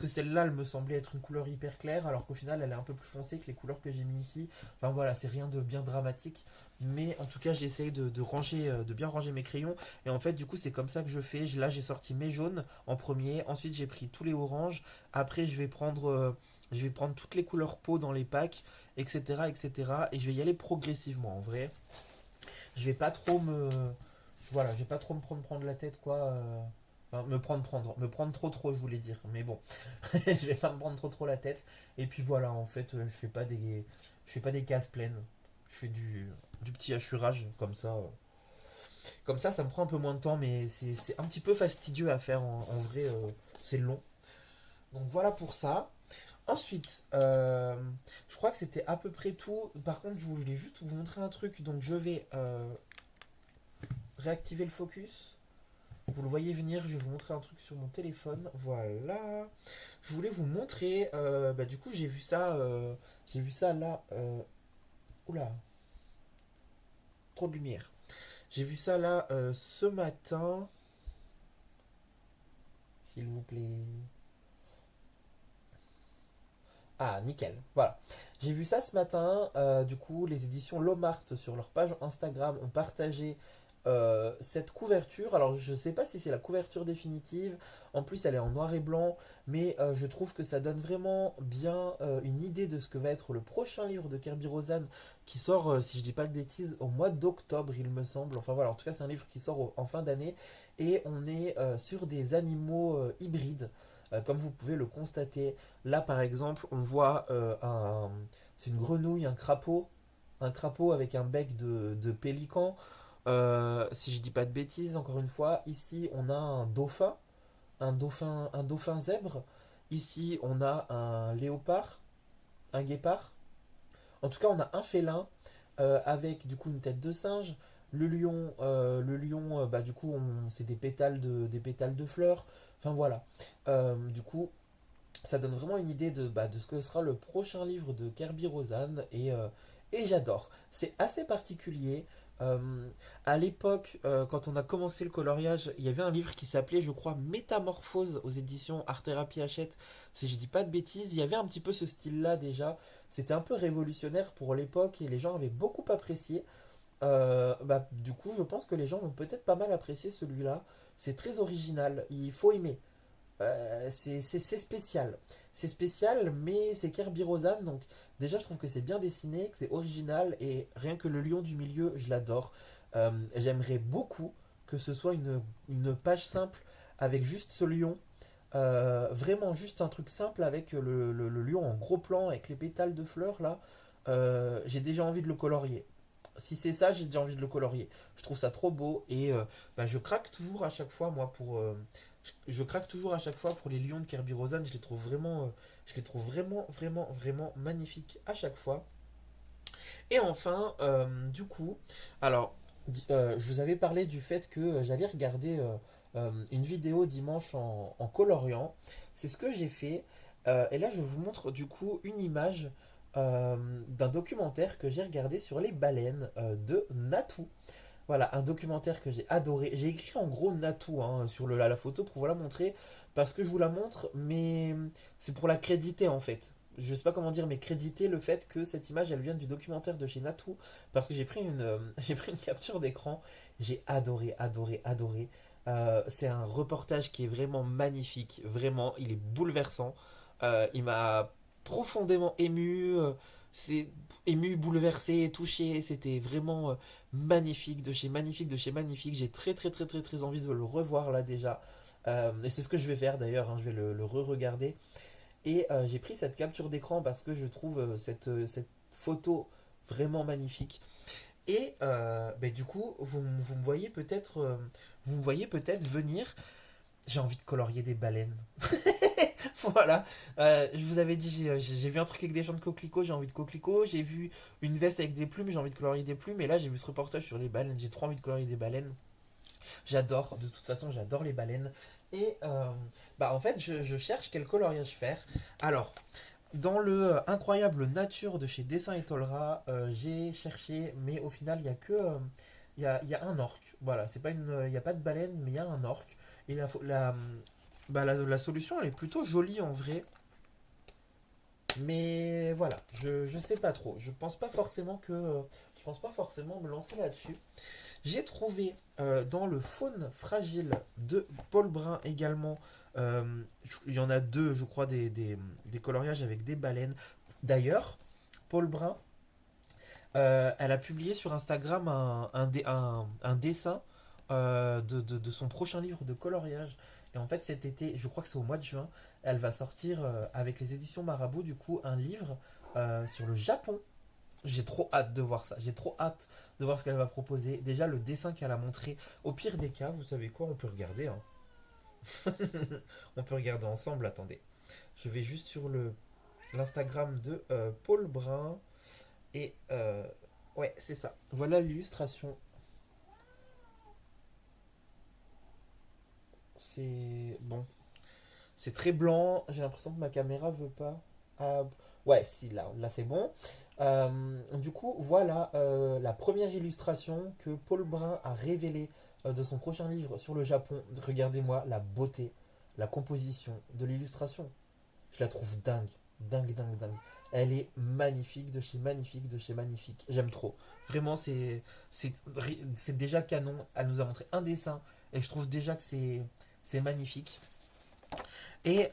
celle-là, elle me semblait être une couleur hyper claire, alors qu'au final, elle est un peu plus foncée que les couleurs que j'ai mis ici. Enfin voilà, c'est rien de bien dramatique. Mais en tout cas, j'essaye de ranger, de bien ranger mes crayons. Et en fait, du coup, c'est comme ça que je fais. Là, j'ai sorti mes jaunes en premier. Ensuite, j'ai pris tous les oranges. Après, je vais prendre toutes les couleurs peau dans les packs, etc., etc. Et je vais y aller progressivement, en vrai. Je vais pas trop me... Voilà, je vais pas trop prendre la tête, quoi. Enfin, me prendre trop, je voulais dire. Mais bon, je vais pas me prendre trop la tête. Et puis voilà, en fait, je fais pas des cases pleines. Je fais du petit hachurage comme ça. Comme ça me prend un peu moins de temps, mais c'est un petit peu fastidieux à faire en vrai. C'est long. Donc voilà pour ça. Ensuite, je crois que c'était à peu près tout. Par contre, je voulais juste vous montrer un truc. Donc je vais réactiver le focus. Vous le voyez venir, je vais vous montrer un truc sur mon téléphone. Voilà. Je voulais vous montrer. Bah, du coup, j'ai vu ça là. Oula, trop de lumière. J'ai vu ça là ce matin. S'il vous plaît. Ah, nickel. Voilà. J'ai vu ça ce matin. Du coup, les éditions Lomart sur leur page Instagram ont partagé cette couverture. Alors, je sais pas si c'est la couverture définitive. En plus, elle est en noir et blanc. Mais je trouve que ça donne vraiment bien une idée de ce que va être le prochain livre de Kirby Rosen qui sort, si je dis pas de bêtises, au mois d'octobre, il me semble. Enfin voilà, en tout cas, c'est un livre qui sort en fin d'année. Et on est sur des animaux hybrides. Comme vous pouvez le constater, là par exemple, on voit c'est une grenouille, un crapaud avec un bec de pélican. Si je dis pas de bêtises, encore une fois, ici on a un dauphin zèbre. Ici on a un léopard, un guépard. En tout cas, on a un félin avec du coup une tête de singe. Le lion, bah, du coup, c'est des pétales de fleurs. Enfin voilà. Du coup, ça donne vraiment une idée de ce que sera le prochain livre de Kirby Rosan et j'adore. C'est assez particulier. Euh, à l'époque, quand on a commencé le coloriage, il y avait un livre qui s'appelait, je crois, Métamorphose aux éditions Art Thérapie Hachette. Si je dis pas de bêtises, il y avait un petit peu ce style-là déjà. C'était un peu révolutionnaire pour l'époque et les gens avaient beaucoup apprécié. Du coup, je pense que les gens vont peut-être pas mal apprécier celui-là. C'est très original, il faut aimer. C'est spécial. C'est spécial, mais c'est Kirby Rosan. Donc, déjà, je trouve que c'est bien dessiné, que c'est original. Et rien que le lion du milieu, je l'adore. J'aimerais beaucoup que ce soit une page simple avec juste ce lion. Vraiment, juste un truc simple avec le lion en gros plan, avec les pétales de fleurs là. J'ai déjà envie de le colorier. Si c'est ça, j'ai déjà envie de le colorier. Je trouve ça trop beau et je craque toujours à chaque fois, moi, je craque toujours à chaque fois pour les lions de Kirby Rosan. Je les trouve vraiment magnifiques à chaque fois. Et enfin, du coup, alors, je vous avais parlé du fait que j'allais regarder une vidéo dimanche en coloriant. C'est ce que j'ai fait. Et là, je vous montre du coup une image d'un documentaire que j'ai regardé sur les baleines de Natou. Voilà, un documentaire que j'ai adoré. J'ai écrit en gros Natou hein, sur la photo pour vous la montrer. Parce que je vous la montre, mais c'est pour la créditer en fait. Je sais pas comment dire, mais créditer le fait que cette image elle vient du documentaire de chez Natou. Parce que j'ai pris j'ai pris une capture d'écran. J'ai adoré, adoré, adoré. C'est un reportage qui est vraiment magnifique. Vraiment, il est bouleversant. Il m'a profondément ému. C'est ému, bouleversé, touché. C'était vraiment magnifique, de chez magnifique, de chez magnifique. J'ai très très très très très envie de le revoir là déjà. Et c'est ce que je vais faire d'ailleurs, hein, je vais le re-regarder. Et j'ai pris cette capture d'écran parce que je trouve cette photo vraiment magnifique. Et ben, du coup, vous me voyez peut-être vous me voyez peut-être venir. J'ai envie de colorier des baleines. Voilà. Je vous avais dit, j'ai vu un truc avec des champs de coquelicots, j'ai envie de coquelicots. J'ai vu une veste avec des plumes, j'ai envie de colorier des plumes. Et là, j'ai vu ce reportage sur les baleines, j'ai trop envie de colorier des baleines. J'adore, de toute façon, j'adore les baleines. Et bah en fait, je cherche quel coloriage faire. Alors, dans le incroyable nature de chez Dessin et Tolra, j'ai cherché, mais au final, il y a que il y a un orque. Voilà, c'est pas il y a pas de baleine, mais il y a un orque. Et la solution, elle est plutôt jolie en vrai. Mais voilà, je sais pas trop. Je pense pas forcément me lancer là-dessus. J'ai trouvé dans le Faune fragile de Paul Brun également, il y en a deux, je crois, des coloriages avec des baleines. D'ailleurs, Paul Brun, elle a publié sur Instagram un dessin de son prochain livre de coloriage. Et en fait, cet été, je crois que c'est au mois de juin, elle va sortir avec les éditions Marabout, du coup, un livre sur le Japon. J'ai trop hâte de voir ça. J'ai trop hâte de voir ce qu'elle va proposer. Déjà, le dessin qu'elle a montré. Au pire des cas, vous savez quoi, on peut regarder. Hein. On peut regarder ensemble. Attendez. Je vais juste sur l'Instagram de Paul Brun. Et ouais, c'est ça. Voilà l'illustration. C'est bon. C'est très blanc. J'ai l'impression que ma caméra veut pas. Ah, ouais, si, là c'est bon. Du coup, voilà la première illustration que Paul Brun a révélée de son prochain livre sur le Japon. Regardez-moi la beauté, la composition de l'illustration. Je la trouve dingue, dingue, dingue, dingue. Elle est magnifique, de chez magnifique, de chez magnifique. J'aime trop. Vraiment, c'est c'est déjà canon. Elle nous a montré un dessin et je trouve déjà que c'est magnifique. Et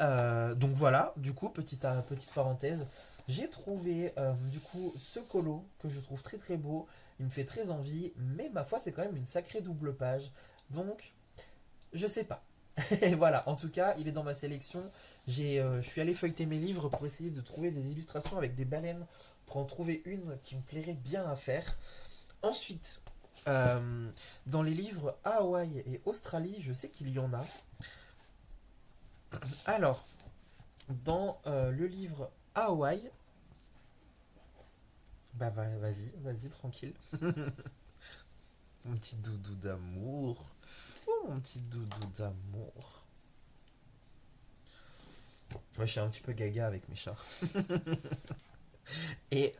donc voilà, du coup, petite parenthèse, j'ai trouvé du coup ce colo que je trouve très très beau. Il me fait très envie, mais ma foi, c'est quand même une sacrée double page. Donc, je sais pas. Et voilà, en tout cas, il est dans ma sélection. Je suis allé feuilleter mes livres pour essayer de trouver des illustrations avec des baleines, pour en trouver une qui me plairait bien à faire. Ensuite, dans les livres Hawaï et Australie, je sais qu'il y en a. Alors, dans le livre Hawaï, bah vas-y, vas-y, tranquille. Mon petit doudou d'amour. Oh, mon petit doudou d'amour. Moi, je suis un petit peu gaga avec mes chats. Et,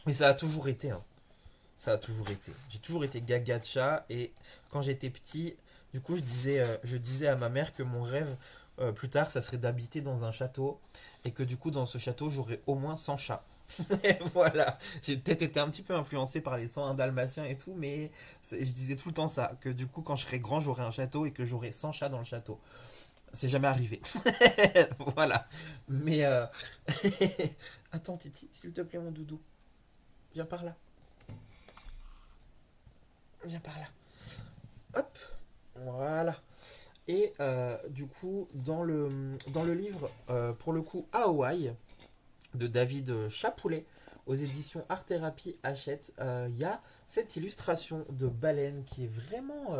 mais ça a toujours été, hein. Ça a toujours été. J'ai toujours été gaga de chat. Et quand j'étais petit, du coup, je disais à ma mère que mon rêve, plus tard, ça serait d'habiter dans un château. Et que du coup, dans ce château, j'aurais au moins 100 chats. Et voilà, j'ai peut-être été un petit peu influencé par les 101 dalmatiens et tout, mais je disais tout le temps ça, que du coup quand je serais grand j'aurais un château et que j'aurais 100 chats dans le château. C'est jamais arrivé. Voilà. Mais attends Titi, s'il te plaît mon doudou, viens par là. Viens par là. Hop, voilà. Et du coup dans le livre, pour le coup Hawaï, de David Chapoulet aux éditions Art Thérapie Hachette, il y a cette illustration de baleine qui est vraiment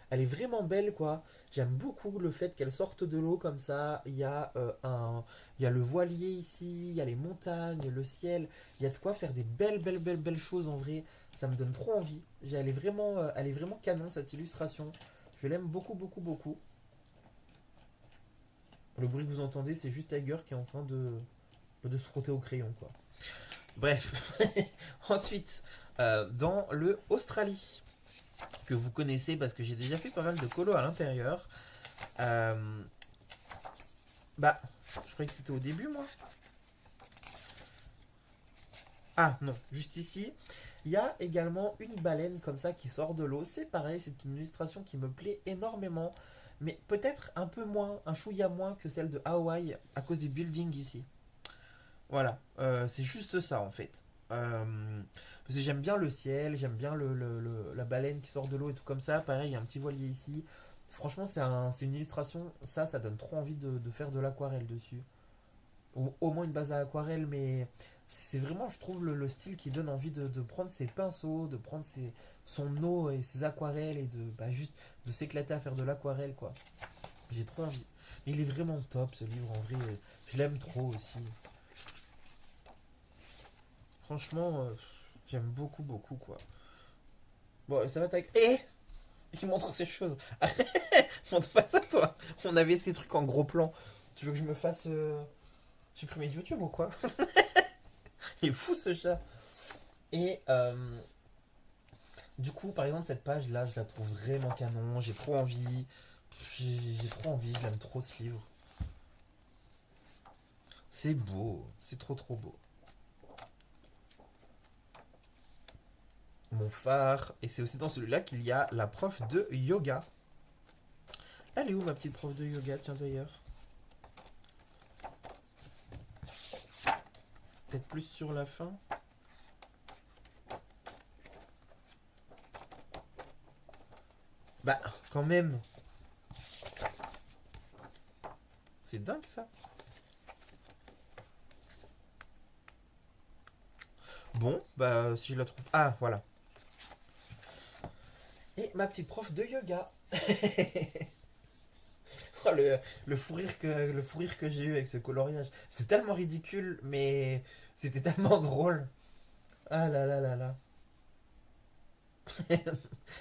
elle est vraiment belle quoi. J'aime beaucoup le fait qu'elle sorte de l'eau comme ça. Il y a le voilier ici, il y a les montagnes, le ciel. Il y a de quoi faire des belles belles belles belles choses en vrai. Ça me donne trop envie. Elle est vraiment canon cette illustration. Je l'aime beaucoup beaucoup beaucoup. Le bruit que vous entendez, c'est juste Tiger qui est en train de se frotter au crayon quoi. Bref. Ensuite, dans le Australie, que vous connaissez parce que j'ai déjà fait pas mal de colos à l'intérieur. Euh, Bah, je croyais que c'était au début, moi. Ah non, juste ici, il y a également une baleine comme ça qui sort de l'eau. C'est pareil, c'est une illustration qui me plaît énormément, mais peut-être un peu moins, un chouïa moins que celle de Hawaï à cause des buildings ici. Voilà, c'est juste ça en fait. Parce que j'aime bien le ciel, j'aime bien la baleine qui sort de l'eau et tout comme ça. Pareil, il y a un petit voilier ici. Franchement, c'est une illustration, ça donne trop envie de faire de l'aquarelle dessus. Ou au moins une base à aquarelle, mais c'est vraiment, je trouve, le style qui donne envie de prendre ses pinceaux, de prendre son eau et ses aquarelles et de bah, juste de s'éclater à faire de l'aquarelle, quoi. J'ai trop envie. Mais il est vraiment top ce livre, en vrai. Je l'aime trop aussi. Franchement, j'aime beaucoup, beaucoup, quoi. Bon, ça va t'ac... Eh, il montre ces choses. Montre pas ça, toi. On avait ces trucs en gros plan. Tu veux que je me fasse supprimer de YouTube ou quoi? Il est fou ce chat. Et du coup, par exemple, cette page-là, je la trouve vraiment canon. J'ai trop envie. J'ai trop envie. Je l'aime trop ce livre. C'est beau. C'est trop trop beau. Mon phare. Et c'est aussi dans celui-là qu'il y a la prof de yoga. Elle est où ma petite prof de yoga, tiens d'ailleurs? Peut-être plus sur la fin. Bah, quand même. C'est dingue ça. Bon, bah si je la trouve. Ah, voilà. Et ma petite prof de yoga. Oh, le fou rire que j'ai eu avec ce coloriage. C'est tellement ridicule, mais c'était tellement drôle. Ah là là là là.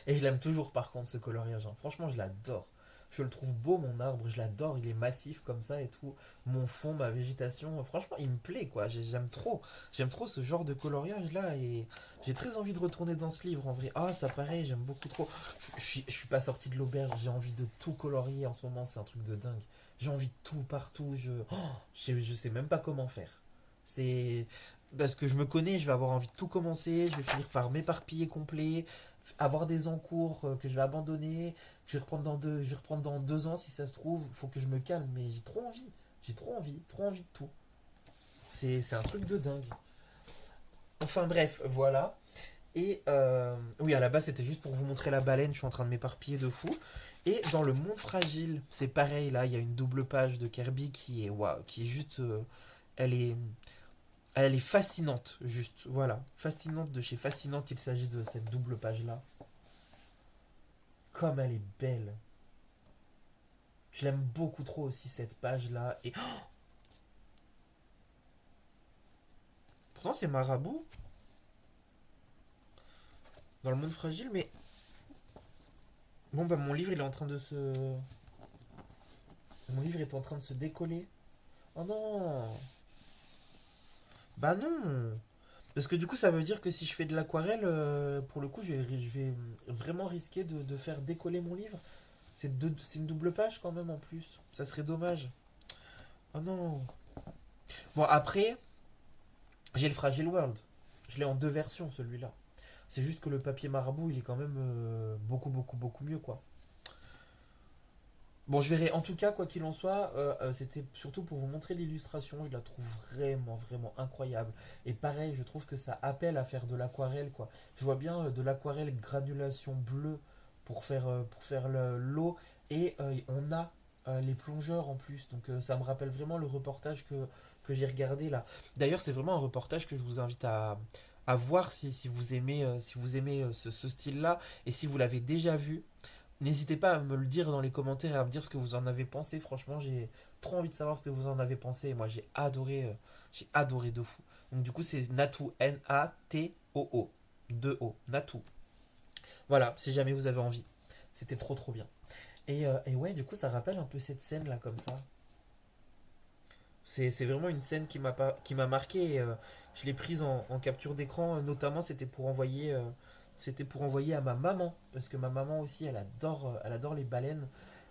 Et je l'aime toujours par contre ce coloriage, hein. Franchement, je l'adore. Je le trouve beau mon arbre, je l'adore, il est massif comme ça et tout. Mon fond, ma végétation, franchement, il me plaît quoi. J'aime trop. J'aime trop ce genre de coloriage là et j'ai très envie de retourner dans ce livre en vrai. Ah, ça pareil, j'aime beaucoup trop. Je suis pas sorti de l'auberge, j'ai envie de tout colorier en ce moment, c'est un truc de dingue. J'ai envie de tout partout, je sais même pas comment faire. C'est parce que je me connais, je vais avoir envie de tout commencer, je vais finir par m'éparpiller complet, avoir des encours que je vais abandonner, que je vais reprendre dans 2 ans si ça se trouve, faut que je me calme, mais j'ai trop envie de tout. C'est un truc de dingue. Enfin bref, voilà. Et oui, à la base c'était juste pour vous montrer la baleine, je suis en train de m'éparpiller de fou. Et dans le monde fragile, c'est pareil, là il y a une double page de Kirby qui est, waouh, qui est juste... elle est elle est fascinante, juste, voilà. Fascinante de chez Fascinante, il s'agit de cette double page-là. Comme elle est belle. Je l'aime beaucoup trop aussi, cette page-là. Et pourtant, c'est Marabout dans le monde fragile, mais bon, bah, mon livre, il est en train de se. Mon livre est en train de se décoller. Oh non. Bah non. Parce que du coup, ça veut dire que si je fais de l'aquarelle, pour le coup, je vais vraiment risquer de faire décoller mon livre. C'est une double page quand même en plus. Ça serait dommage. Oh non. Bon, après, j'ai le Fragile World. Je l'ai en 2 versions, celui-là. C'est juste que le papier marabout, il est quand même beaucoup, beaucoup, beaucoup mieux, quoi. Bon, je verrai. En tout cas, quoi qu'il en soit, c'était surtout pour vous montrer l'illustration. Je la trouve vraiment, vraiment incroyable. Et pareil, je trouve que ça appelle à faire de l'aquarelle, quoi. Je vois bien de l'aquarelle granulation bleue pour faire l'eau. Et on a les plongeurs en plus. Donc ça me rappelle vraiment le reportage que j'ai regardé là. D'ailleurs, c'est vraiment un reportage que je vous invite à voir si vous aimez ce style-là. Et si vous l'avez déjà vu. N'hésitez pas à me le dire dans les commentaires et à me dire ce que vous en avez pensé. Franchement, j'ai trop envie de savoir ce que vous en avez pensé. Moi, j'ai adoré de fou. Donc, du coup, c'est Natou, Natoo, 2 O, Natou. Voilà, si jamais vous avez envie. C'était trop, trop bien. Et ouais, du coup, ça rappelle un peu cette scène là, comme ça. C'est vraiment une scène qui m'a marqué. Et, je l'ai prise en capture d'écran. Notamment, c'était pour envoyer à ma maman. Parce que ma maman aussi, elle adore les baleines.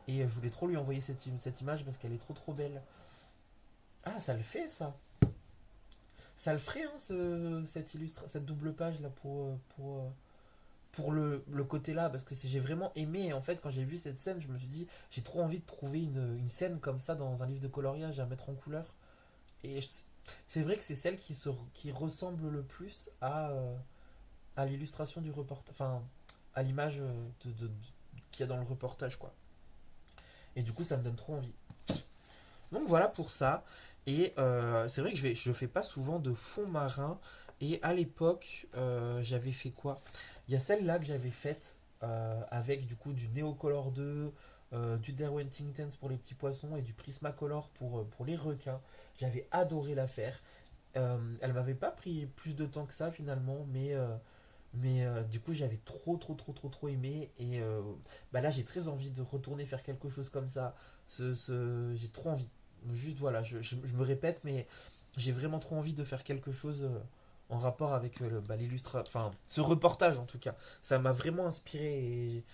Et je voulais trop lui envoyer cette image parce qu'elle est trop trop belle. Ah, ça le fait ça. Ça le ferait, hein, cette double page là pour le côté là. Parce que j'ai vraiment aimé. Et en fait, quand j'ai vu cette scène, je me suis dit, j'ai trop envie de trouver une scène comme ça dans un livre de coloriage à mettre en couleur. Et c'est vrai que c'est celle qui ressemble le plus à l'illustration du reportage, enfin, à l'image qu'il y a dans le reportage, quoi. Et du coup, ça me donne trop envie. Donc voilà pour ça. Et c'est vrai que je fais pas souvent de fond marin. Et à l'époque, j'avais fait quoi? Il y a celle-là que j'avais faite avec du coup du Neocolor 2, du Derwent Intense pour les petits poissons et du Prismacolor pour les requins. J'avais adoré la faire. Elle m'avait pas pris plus de temps que ça finalement, mais du coup j'avais trop aimé. Et bah là j'ai très envie de retourner faire quelque chose comme ça. J'ai trop envie. Juste voilà, je me répète, mais j'ai vraiment trop envie de faire quelque chose en rapport avec l'illustration. Enfin, ce reportage en tout cas. Ça m'a vraiment inspiré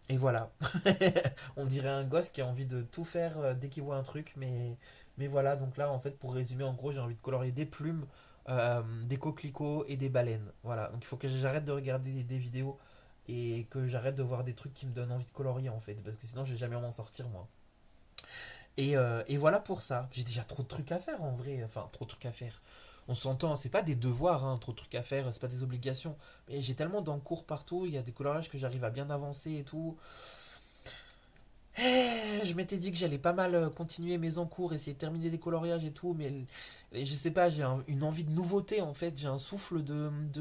et voilà. On dirait un gosse qui a envie de tout faire dès qu'il voit un truc, mais voilà. Donc là, en fait, pour résumer, en gros, j'ai envie de colorier des plumes, des coquelicots et des baleines. Voilà. Donc il faut que j'arrête de regarder des vidéos et que j'arrête de voir des trucs qui me donnent envie de colorier en fait, parce que sinon je vais jamais m'en sortir moi. Et voilà pour ça. J'ai déjà trop de trucs à faire en vrai. Enfin, trop de trucs à faire. On s'entend, c'est pas des devoirs, hein, trop de trucs à faire, c'est pas des obligations. Mais j'ai tellement d'encours partout, il y a des coloriages que j'arrive à bien avancer et tout. Je m'étais dit que j'allais pas mal continuer mes encours, essayer de terminer des coloriages et tout, mais je sais pas, une envie de nouveauté en fait, j'ai un souffle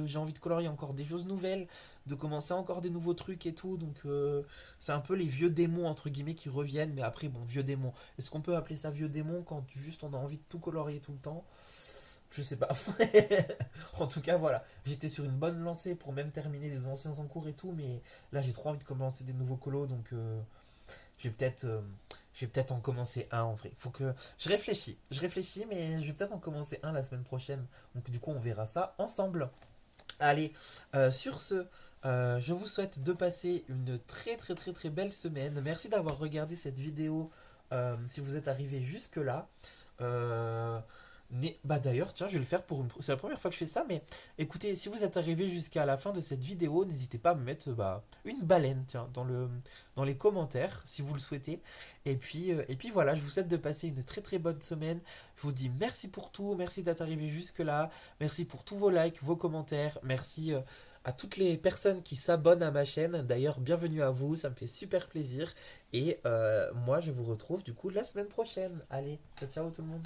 j'ai envie de colorier encore des choses nouvelles, de commencer encore des nouveaux trucs et tout, donc c'est un peu les vieux démons entre guillemets qui reviennent, mais après bon, vieux démons, est-ce qu'on peut appeler ça vieux démons quand juste on a envie de tout colorier tout le temps? Je sais pas. En tout cas, voilà, j'étais sur une bonne lancée pour même terminer les anciens encours et tout, mais là j'ai trop envie de commencer des nouveaux colos, donc je vais peut-être en commencer un en vrai. Faut que je réfléchis, mais je vais peut-être en commencer un la semaine prochaine. Donc du coup, on verra ça ensemble. Allez, sur ce, je vous souhaite de passer une très belle semaine. Merci d'avoir regardé cette vidéo. Si vous êtes arrivé jusque là. Euh, Bah d'ailleurs, tiens, je vais le faire c'est la première fois que je fais ça, mais écoutez, si vous êtes arrivé jusqu'à la fin de cette vidéo, n'hésitez pas à me mettre une baleine, tiens, dans les commentaires, si vous le souhaitez. Et puis voilà, je vous souhaite de passer une très bonne semaine. Je vous dis merci pour tout, merci d'être arrivé jusque-là, merci pour tous vos likes, vos commentaires, merci à toutes les personnes qui s'abonnent à ma chaîne. D'ailleurs, bienvenue à vous, ça me fait super plaisir. Et moi, je vous retrouve du coup la semaine prochaine. Allez, ciao ciao tout le monde.